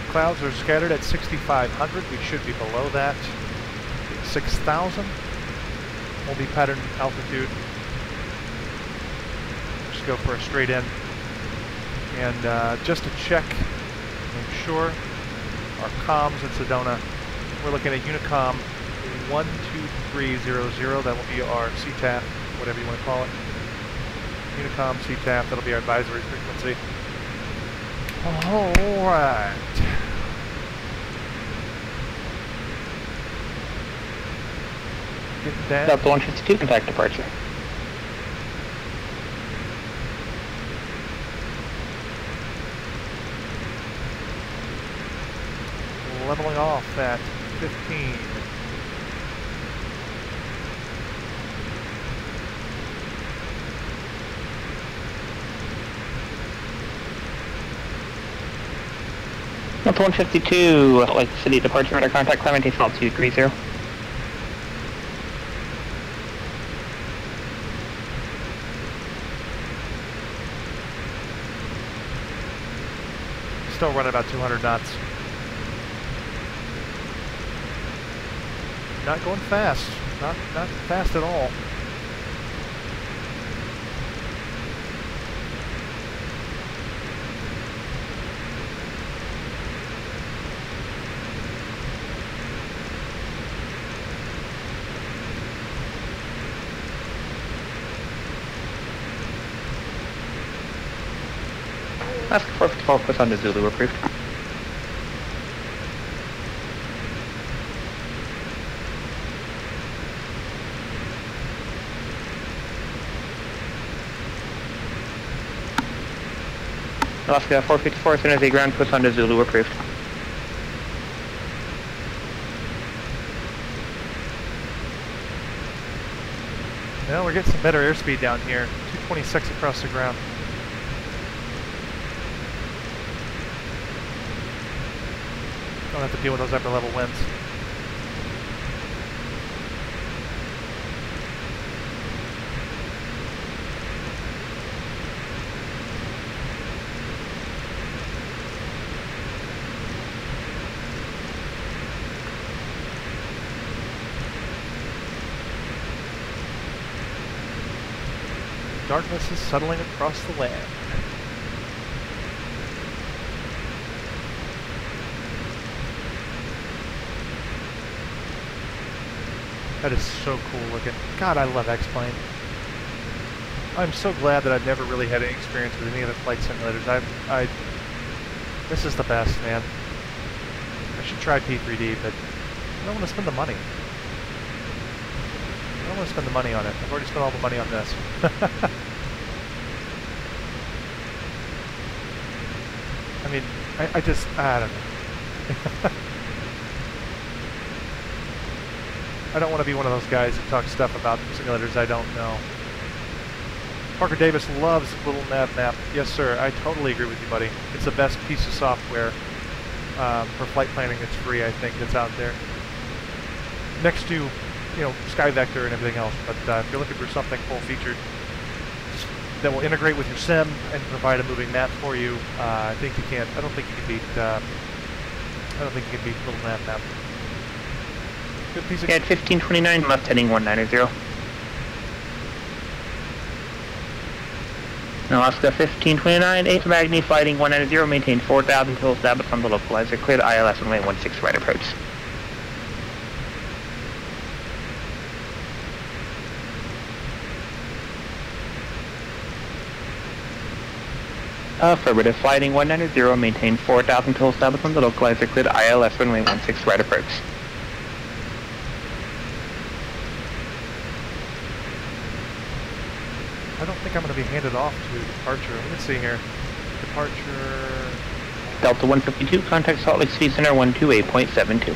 Speaker 1: Clouds are scattered at 6,500, we should be below that. 6,000 will be pattern altitude. Go for a straight in, and just to check, make sure our comms in Sedona, we're looking at Unicom 12300, that will be our CTAF, whatever you want to call it. Unicom, CTAF, that'll be our advisory frequency. Alright. Getting down.
Speaker 4: Delta 152, contact departure.
Speaker 1: Leveling off at 15.
Speaker 4: Delta 152, like city departure, radar contact, Clemente, altitude 30.
Speaker 1: Still running about 200 knots. Not going fast. Not fast at all.
Speaker 4: Ask 454, push on to Zulu, approved. Alaska 454, as soon as the ground puts on to Zulu, approved.
Speaker 1: Well, we're getting some better airspeed down here. 226 across the ground. Don't have to deal with those upper level winds. Darkness is settling across the land. That is so cool looking. God, I love X-Plane. I'm so glad that I've never really had any experience with any other flight simulators. This is the best, man. I should try P3D, but I don't want to spend the money. I don't want to spend the money on it. I've already spent all the money on this. I mean, I don't know. I don't want to be one of those guys that talk stuff about simulators I don't know. Parker Davis loves Little Nav Map. Yes, sir. I totally agree with you, buddy. It's the best piece of software for flight planning that's free, I think, that's out there. Next to, you know, SkyVector and everything else. But if you're looking for something full-featured that will integrate with your sim and provide a moving map for you, I don't think you can beat Little Nav Map. Good piece of...
Speaker 4: At 1529, left heading 190. Alaska 1529, 8 Magni, flighting 190, maintain 4,000 until established on the localizer. Cleared ILS runway 16 right approach. Affirmative, flighting 190, maintain 4,000 until established on the localizer. Cleared ILS runway 16 right approach.
Speaker 1: I don't think I'm going to be handed off to departure. Let me see here. Departure...
Speaker 4: Delta 152, contact Salt Lake City Center 128.72.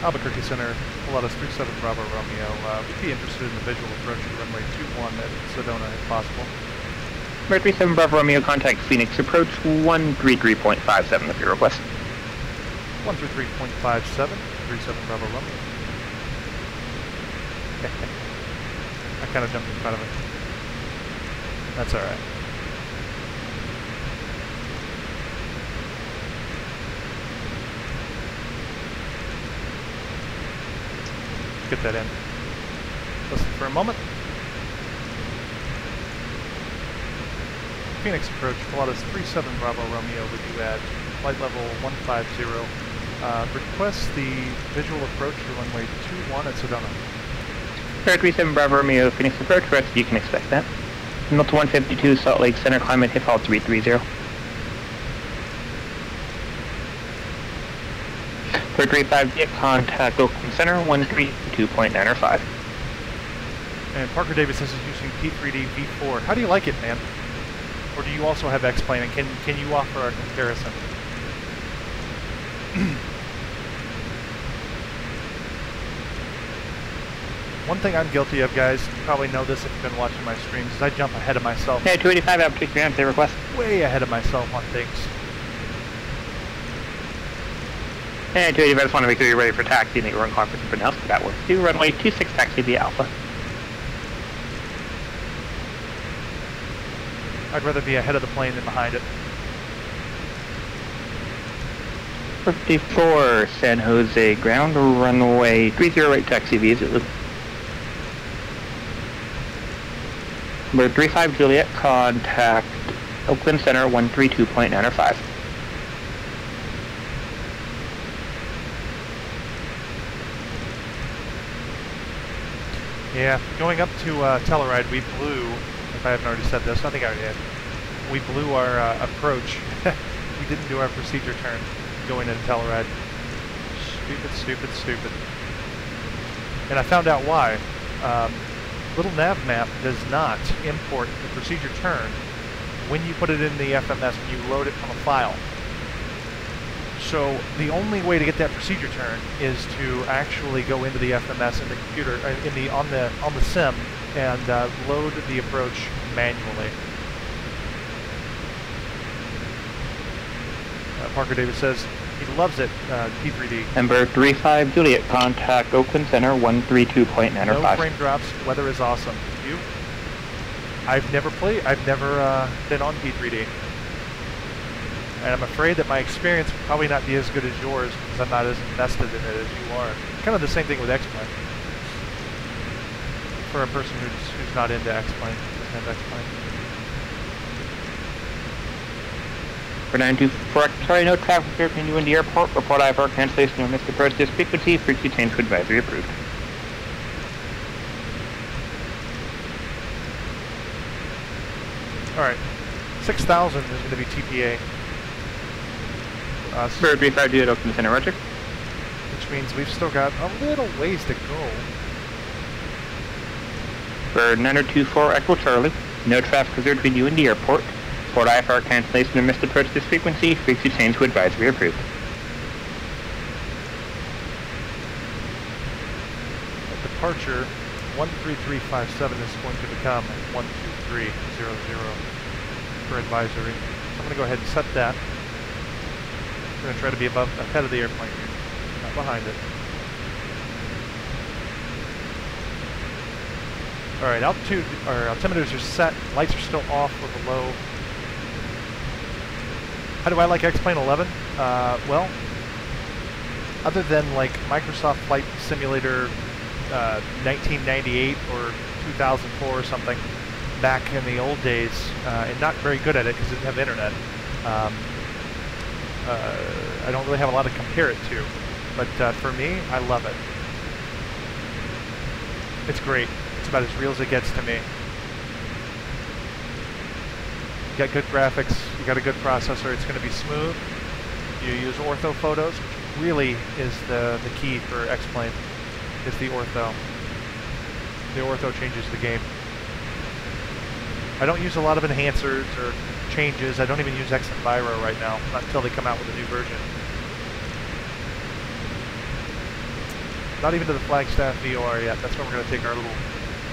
Speaker 1: Albuquerque Center, Pilatus 37 Bravo Romeo. We'd be interested in the visual approach to runway 21 at Sedona if possible.
Speaker 4: 37 Bravo Romeo, contact Phoenix approach 133.57 of your request.
Speaker 1: 133.57, 37 Bravo Romeo. I kind of jumped in front of it. That's alright. Get that in. Listen for a moment. Phoenix approach, Pilatus 37 Bravo Romeo with you at flight level 150. Request the visual approach for runway 21 at Sedona.
Speaker 4: 37 Bravo Romeo, Phoenix approach, rest you can expect that. Delta 152, Salt Lake Center, climate HIF all 330. 435, get contact Oakland Center, 132.905.
Speaker 1: And Parker Davis says he's using P3D V4. How do you like it, man? Or do you also have X-Plane, and can you offer a comparison? One thing I'm guilty of, guys, you probably know this if you've been watching my streams, is I jump ahead of myself.
Speaker 4: Yeah, 285 out to 3 they request.
Speaker 1: Way ahead of myself on things.
Speaker 4: And 285, I just want to make sure you're ready for taxi and that you're in conference with everyone else, but that works too. Runway 26 taxi via Alpha.
Speaker 1: I'd rather be ahead of the plane than behind it.
Speaker 4: 54 San Jose ground, runway 308 taxi via Zulu. Number 35 Juliet, contact Oakland Center 132.905.
Speaker 1: Yeah, going up to Telluride, we blew, if I haven't already said this, I think I already did. We blew our approach. We didn't do our procedure turn going into Telluride. Stupid, stupid, stupid. And I found out why. Little nav map does not import the procedure turn when you put it in the FMS, when you load it from a file. So the only way to get that procedure turn is to actually go into the FMS in the computer, on the sim, and load the approach manually. Parker Davis says he loves it. P3D.
Speaker 4: Number 35 Juliet, contact Oakland Center 132.905.
Speaker 1: No frame drops. Weather is awesome. You? I've never been on P3D. And I'm afraid that my experience will probably not be as good as yours because I'm not as invested in it as you are. Kind of the same thing with X-Plane. For a person who's not into X-Plane, doesn't have X-Plane.
Speaker 4: For 924, sorry, no traffic here between you and the airport. Report IFR cancellation of missed approach this frequency. Frequency change to advisory approved.
Speaker 1: Alright. 6,000 is going to be TPA. For us.
Speaker 4: Bird 35 Juliet, Oakland Center, roger.
Speaker 1: Which means we've still got a little ways to go.
Speaker 4: Bird 9024 Echo Charlie. No traffic observed between you and the airport. Port IFR cancellation of missed approach this frequency. Frequency change to advisory approved.
Speaker 1: At departure, 13357 is going to become 12300 for advisory. So I'm going to go ahead and set that. We're going to try to be ahead of the airplane here, not behind it. Alright, altitude, our altimeters are set, lights are still off or below. How do I like X-Plane 11? Well, other than like Microsoft Flight Simulator 1998 or 2004 or something, back in the old days, and not very good at it because it didn't have internet. I don't really have a lot to compare it to, but for me, I love it. It's great. It's about as real as it gets to me. You got good graphics, you got a good processor, it's going to be smooth. You use ortho photos, which really is the key for X-Plane, is the ortho. The ortho changes the game. I don't use a lot of enhancers or changes. I don't even use X and Viro right now, not until they come out with a new version. Not even to the Flagstaff VOR yet. That's when we're going to take our little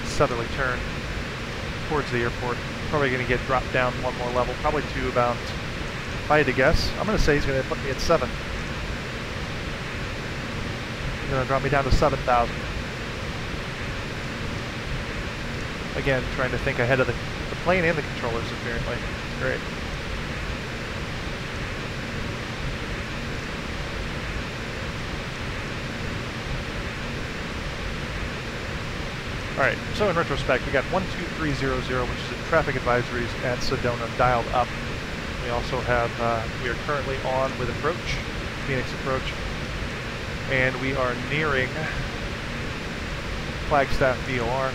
Speaker 1: southerly turn towards the airport. Probably going to get dropped down one more level, probably to about, if I had to guess, I'm going to say he's going to put me at 7. He's going to drop me down to 7,000. Again, trying to think ahead of the plane and the controllers, apparently. Great. Alright, so in retrospect, we got 12300, which is in traffic advisories at Sedona, dialed up. We also have, we are currently on with approach, Phoenix approach, and we are nearing Flagstaff VOR,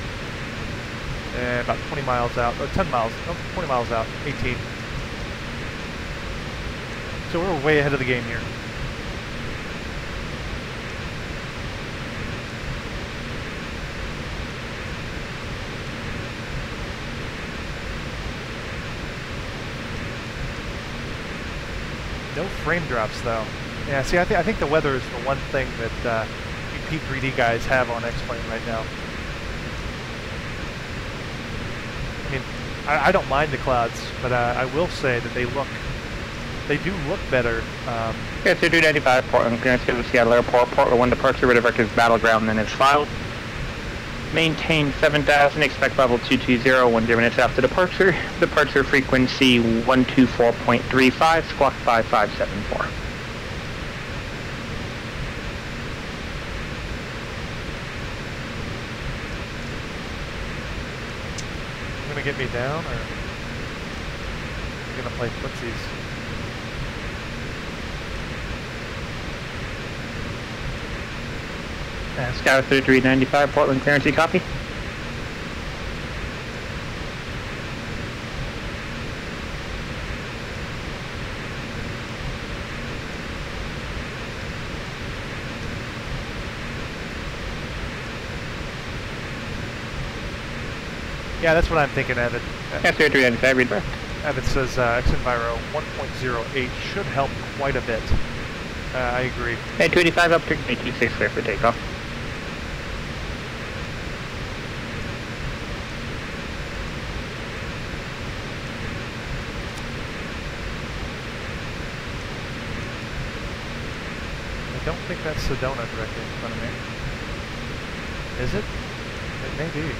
Speaker 1: and about 20 miles out, or 10 miles, no, 20 miles out, 18. So we're way ahead of the game here. No frame drops though. Yeah, see, I think the weather is the one thing that you P3D guys have on X-Plane right now. I mean, I don't mind the clouds, but I will say that they do look better.
Speaker 4: Yeah, so 295 Portland, clearance to the Seattle Airport, Portland 1 departure, redirect is Battleground, then it's filed. Maintain 7,000, expect level 220, 1 minutes after departure. Departure frequency 124.35, squawk 5574.
Speaker 1: You gonna get me down, or you gonna play footsies?
Speaker 4: Scout 3395, Portland clearance, you copy?
Speaker 1: Yeah, that's what I'm thinking, Evan.
Speaker 4: Scout 3395, read left.
Speaker 1: Evan says X-Enviro 1.08 should help quite a bit. I agree.
Speaker 4: At 285 up to 26 clear for takeoff.
Speaker 1: I don't think that's Sedona directly in front of me. Is it? It may be.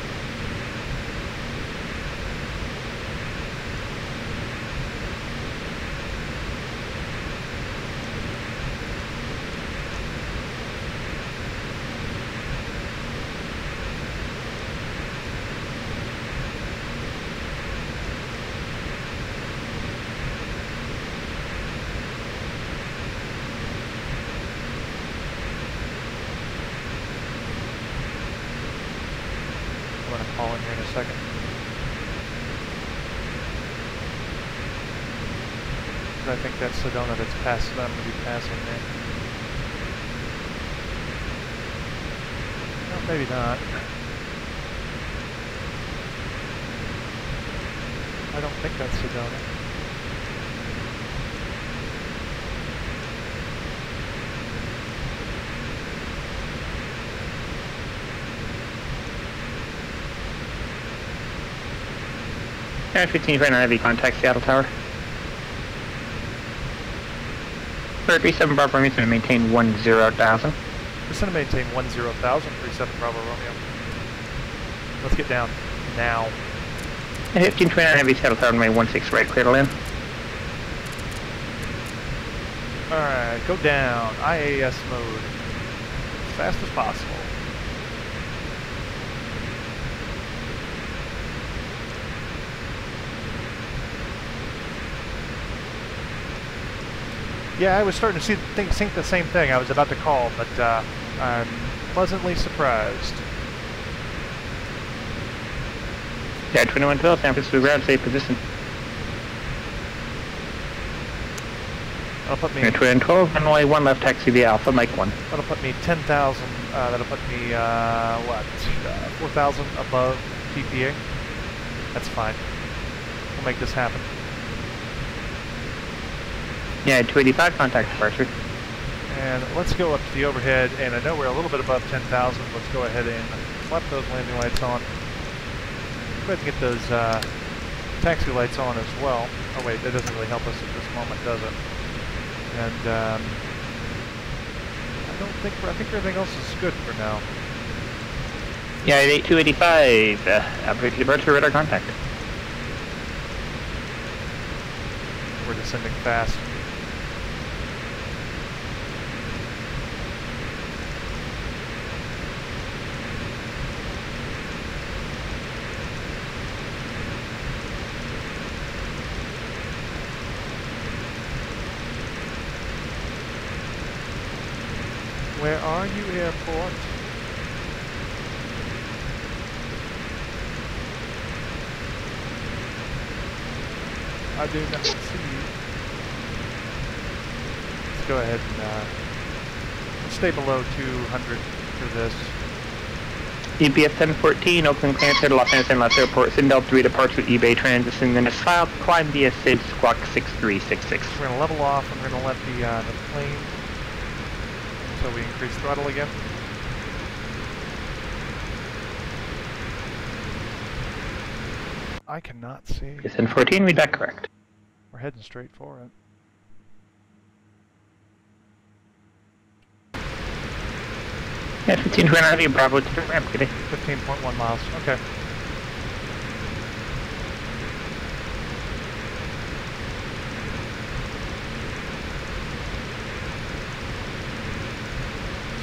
Speaker 1: I'm going to call in here in a second. I think that's Sedona that's past that I'm going to be passing there. No, maybe not. I don't think that's Sedona.
Speaker 4: Air 1529 heavy contact Seattle Tower. 37 Bravo Romeo is going to maintain 10,000.
Speaker 1: Just going to maintain 10,000, 37 Bravo Romeo. Let's get down now.
Speaker 4: 1529 heavy Seattle Tower, runway 16 right, clear to land.
Speaker 1: Alright, go down. IAS mode. As fast as possible. Yeah, I was starting to think the same thing. I was about to call, but I'm pleasantly surprised.
Speaker 4: Yeah, 2112, San Francisco ground, safe position.
Speaker 1: That'll put me.
Speaker 4: 2112, runway 1 left, taxi the Alpha, Mike 1.
Speaker 1: That'll put me 10,000. That'll put me what? 4,000 above TPA. That's fine. We'll make this happen.
Speaker 4: Yeah, 285, contact departure.
Speaker 1: And let's go up to the overhead, and I know we're a little bit above 10,000. Let's go ahead and slap those landing lights on. Go ahead and get those taxi lights on as well. Oh wait, that doesn't really help us at this moment, does it? And I think everything else is good for now.
Speaker 4: Yeah, 285, approach departure, radar contact.
Speaker 1: We're descending fast. Where are you, airport? I do not see you. Let's go ahead and stay below 200 for this.
Speaker 4: EPS 1014, Oakland clearance to Los Angeles Los Airport, Sindel 3 departs with eBay transition, then is filed, climb via SID squawk 6366.
Speaker 1: We're going to level off and we're going to let the plane until we increase throttle again. I cannot see.
Speaker 4: EPS 1014, read that correct.
Speaker 1: We're heading straight for it.
Speaker 4: Yeah, 1520 Bravo to the ramp, good day.
Speaker 1: 15.1 miles, okay.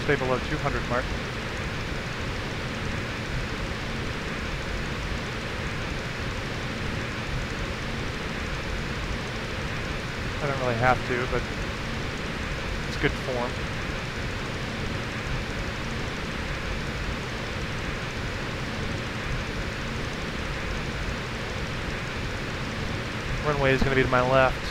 Speaker 1: Stay below 200 mark. I don't really have to, but it's good form. Runway is going to be to my left.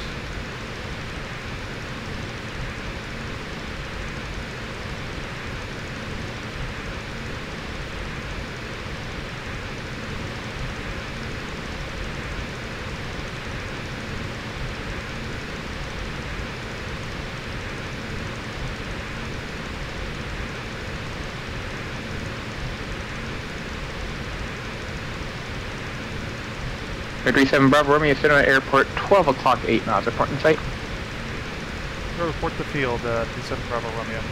Speaker 4: Victory 7 Bravo Romeo, Sonoma Airport, 12 o'clock, 8 miles, report in sight.
Speaker 1: Report the field, 27 Bravo Romeo.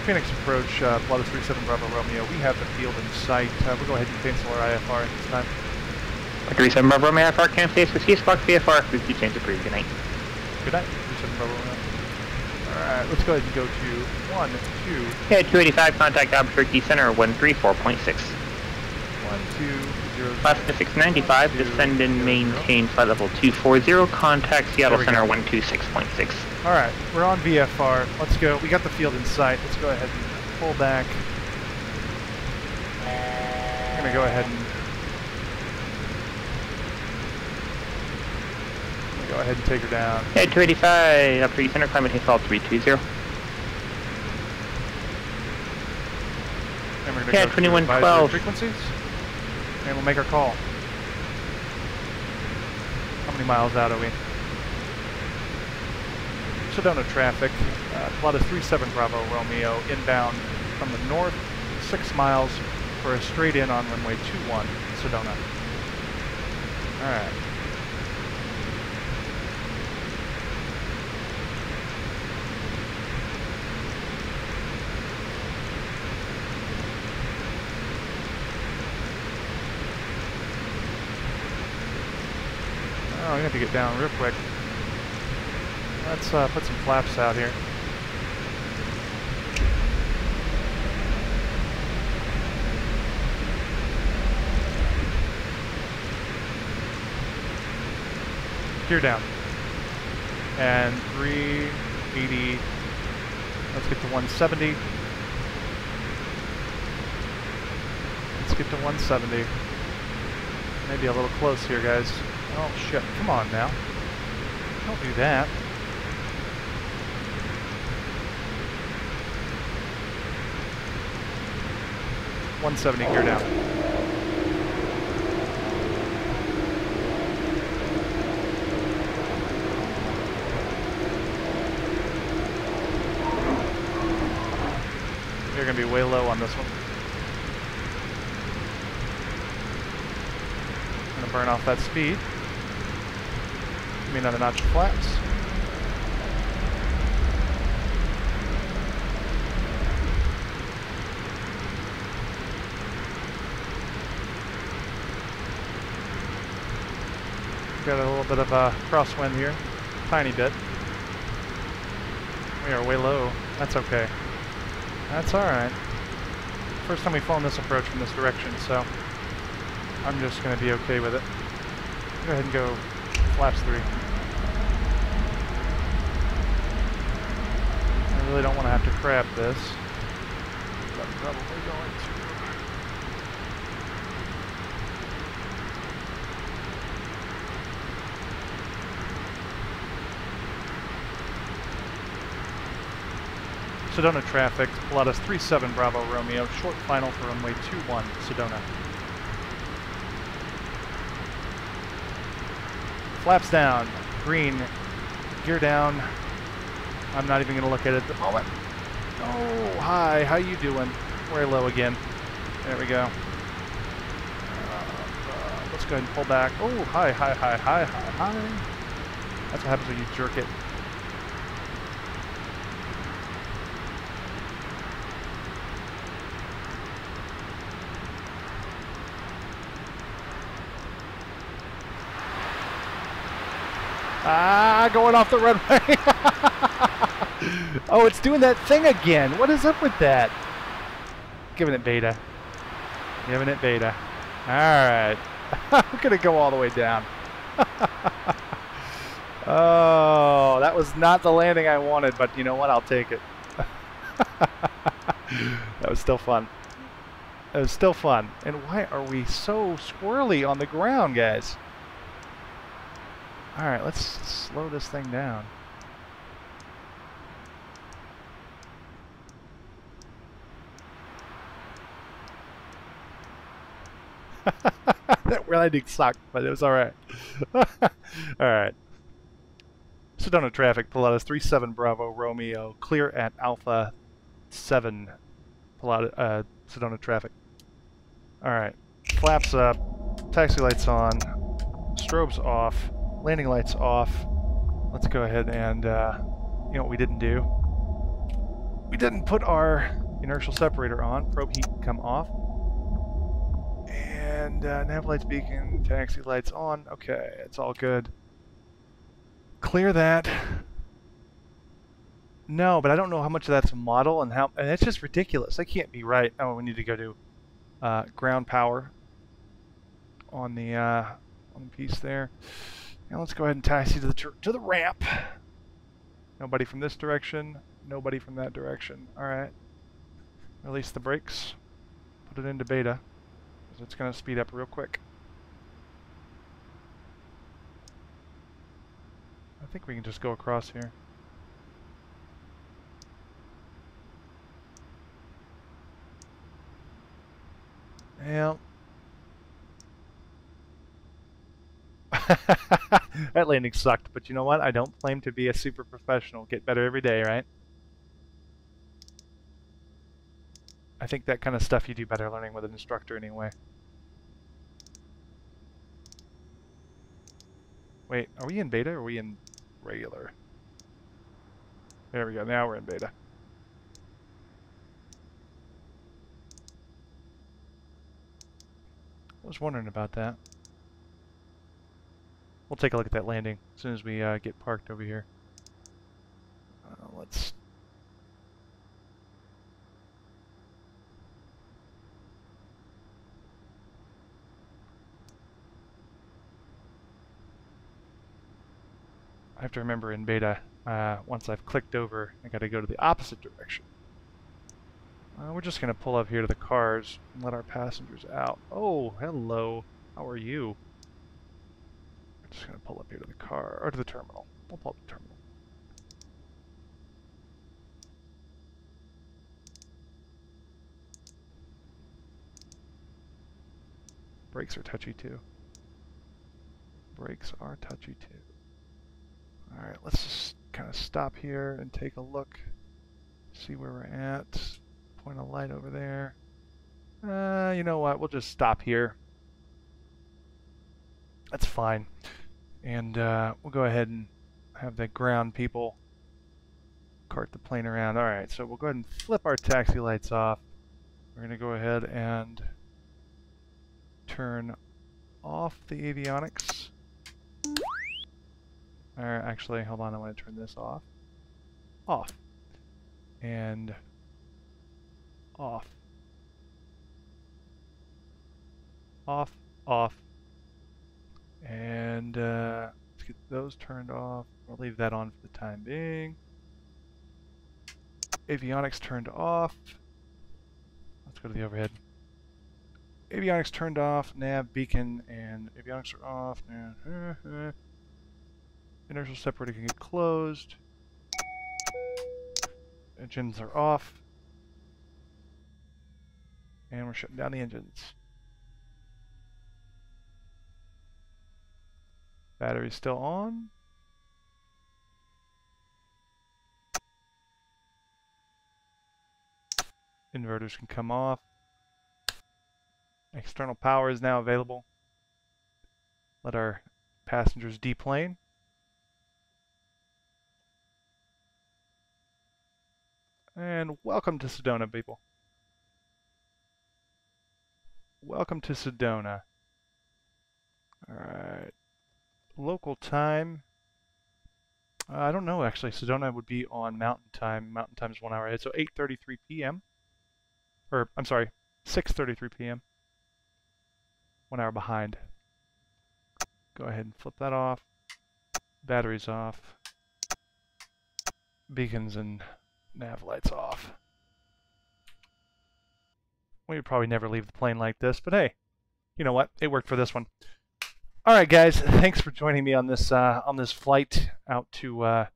Speaker 1: Phoenix approach, Lotus 37 Bravo Romeo. We have the field in sight. We'll go ahead and cancel our IFR at this time.
Speaker 4: Victory 7 Bravo Romeo, IFR, can't face with Squawk VFR, please do change approved, good night.
Speaker 1: Good night, 37 Bravo Romeo. Alright, let's go ahead and go to 1, 2.
Speaker 4: Yeah, 285, contact Albuquerque Center, 134.6.
Speaker 1: 120.
Speaker 4: Class 695, descend and maintain flight level 240, contact Seattle Center 126.6.
Speaker 1: Alright, we're on VFR. Let's go. We got the field in sight. Let's go ahead and pull back. I'm going to go ahead and take her down.
Speaker 4: Yeah, 285, up to center, climate fall 320.
Speaker 1: And we're going to
Speaker 4: Yeah,
Speaker 1: go
Speaker 4: 2112.
Speaker 1: frequencies. And we'll make our call. How many miles out are we? Sedona traffic, Lotus 37 Bravo Romeo, inbound from the north, 6 miles for a straight in on runway 21, Sedona. Alright. Oh, we have to get down real quick. Let's put some flaps out here. Gear down. And 380. Let's get to 170. Let's get to 170. Maybe a little close here, guys. Oh shit, come on now. Don't do that. .170 gear down. You're gonna be way low on this one. Gonna burn off that speed. Give me another notch of flaps. Got a little bit of a crosswind here, tiny bit. We are way low. That's okay. That's alright. First time we've flown this approach from this direction, so I'm just going to be okay with it. Go ahead and go flaps 3. I really don't want to have to crab this. But I'm probably going to. Sedona traffic, Pilatus 37 Bravo Romeo, short final for runway 21, Sedona. Flaps down, green, gear down. I'm not even going to look at it at the moment. Oh, hi, how you doing? Very low again. There we go. Let's go ahead and pull back. Oh, hi. That's what happens when you jerk it. Going off the runway. Oh, it's doing that thing again. What is up with that? Giving it beta. Giving it beta. Alright. I'm going to go all the way down. Oh, that was not the landing I wanted, but you know what? I'll take it. That was still fun. That was still fun. And why are we so squirrely on the ground, guys? Alright, let's slow this thing down. That landing sucked, but it was alright. Alright. Sedona traffic, Pilatus 37 Bravo Romeo, clear at Alpha 7, Pilatus, Sedona traffic. Alright. Flaps up, taxi lights on, strobes off. Landing lights off. Let's go ahead and, you know what we didn't do? We didn't put our inertial separator on. Probe heat come off. And nav lights beacon, taxi lights on. Okay, it's all good. Clear that. No, but I don't know how much of that's a model and how, and it's just ridiculous. That can't be right. Oh, we need to go to ground power on the piece there. Now let's go ahead and taxi to the ramp. Nobody from this direction. Nobody from that direction. All right. Release the brakes. Put it into beta, because it's going to speed up real quick. I think we can just go across here. Yeah. That landing sucked, but you know what? I don't claim to be a super professional. Get better every day, right? I think that kind of stuff you do better learning with an instructor anyway. Wait, are we in beta or are we in regular? There we go, now we're in beta. I was wondering about that. We'll take a look at that landing as soon as we get parked over here. Let's... I have to remember in beta, once I've clicked over, I gotta go to the opposite direction. We're just gonna pull up here to the cars and let our passengers out. Oh, hello. How are you? We're just gonna pull up here to the car, or to the terminal. We'll pull up the terminal. Brakes are touchy too. Brakes are touchy too. Alright, let's just kind of stop here and take a look. See where we're at. Point a light over there. You know what? We'll just stop here. That's fine. And we'll go ahead and have the ground people cart the plane around. Alright, so we'll go ahead and flip our taxi lights off. We're going to go ahead and turn off the avionics. Actually, hold on, I want to turn this off. Off. And off. Off, off. And let's get those turned off. We'll leave that on for the time being. Avionics turned off. Let's go to the overhead. Avionics turned off. Nav, beacon, and avionics are off. Inertial separator can get closed. Engines are off. And we're shutting down the engines. Battery's still on. Inverters can come off. External power is now available. Let our passengers deplane. And welcome to Sedona, people. Welcome to Sedona. Alright. Local time. I don't know, actually. Sedona would be on Mountain Time. Mountain Time is 1 hour ahead, so 8:33 p.m. Or, I'm sorry, 6:33 p.m. 1 hour behind. Go ahead and flip that off. Batteries off. Beacons and nav lights off. We would probably never leave the plane like this, but hey, you know what? It worked for this one. All right, guys, thanks for joining me on this flight out to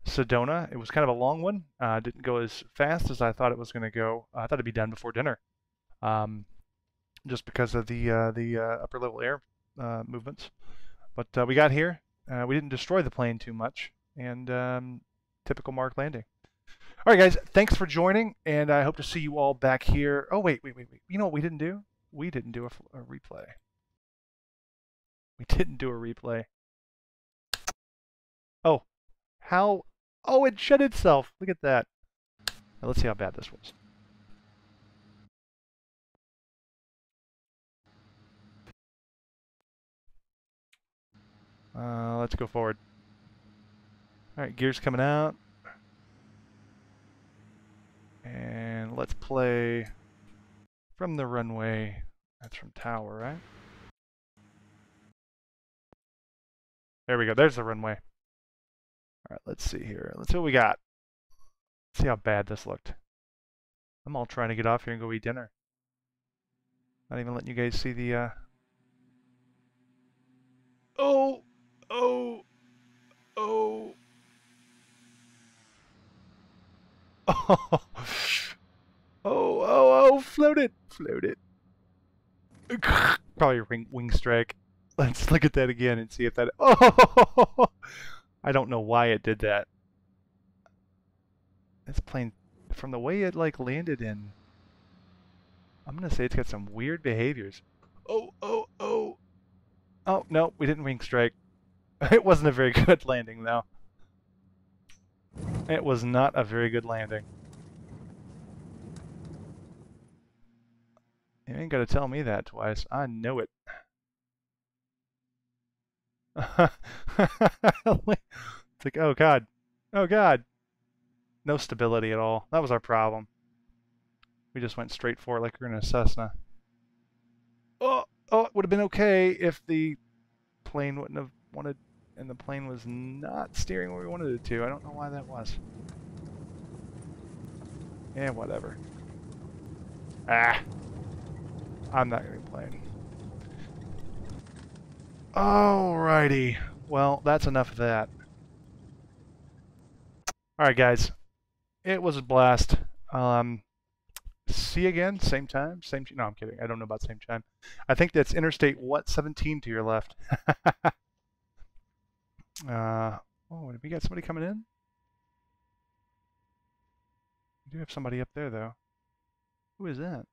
Speaker 1: Sedona. It was kind of a long one. Didn't go as fast as I thought it was going to go. I thought it'd be done before dinner, just because of the upper level air movements. But we got here. We didn't destroy the plane too much, and typical Mark landing. All right, guys, thanks for joining, and I hope to see you all back here. Oh, wait. You know what we didn't do? We didn't do a replay. We didn't do a replay. Oh, how? Oh, it shut itself. Look at that. Now, let's see how bad this was. Let's go forward. All right, gears coming out. And let's play from the runway. That's from tower, right? There we go. There's the runway. All right, let's see here. Let's see what we got. Let's see how bad this looked. I'm all trying to get off here and go eat dinner. Not even letting you guys see the... Oh! Oh! Oh! Oh! Oh! Float it! Float it. Probably a wing strike. Let's look at that again and see if that... Oh! I don't know why it did that. This plane, from the way it like landed in, I'm gonna say it's got some weird behaviors. Oh! Oh no, we didn't wing strike. It wasn't a very good landing though. It was not a very good landing. You ain't gotta tell me that twice. I know it. It's like, oh god. Oh god. No stability at all. That was our problem. We just went straight for it like we were in a Cessna. Oh, it would have been okay if the plane wouldn't have wanted, and the plane was not steering where we wanted it to. I don't know why that was. Yeah, whatever. I'm not going to complain. Alrighty. Well, that's enough of that. Alright, guys. It was a blast. See you again, same time, same... No, I'm kidding. I don't know about same time. I think that's Interstate, 17 to your left. Oh, did we got somebody coming in? We do have somebody up there, though. Who is that?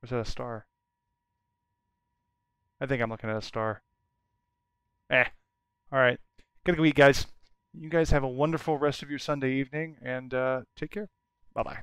Speaker 1: Or is that a star? I think I'm looking at a star. Alright. Gotta go eat, guys. You guys have a wonderful rest of your Sunday evening, and take care. Bye-bye.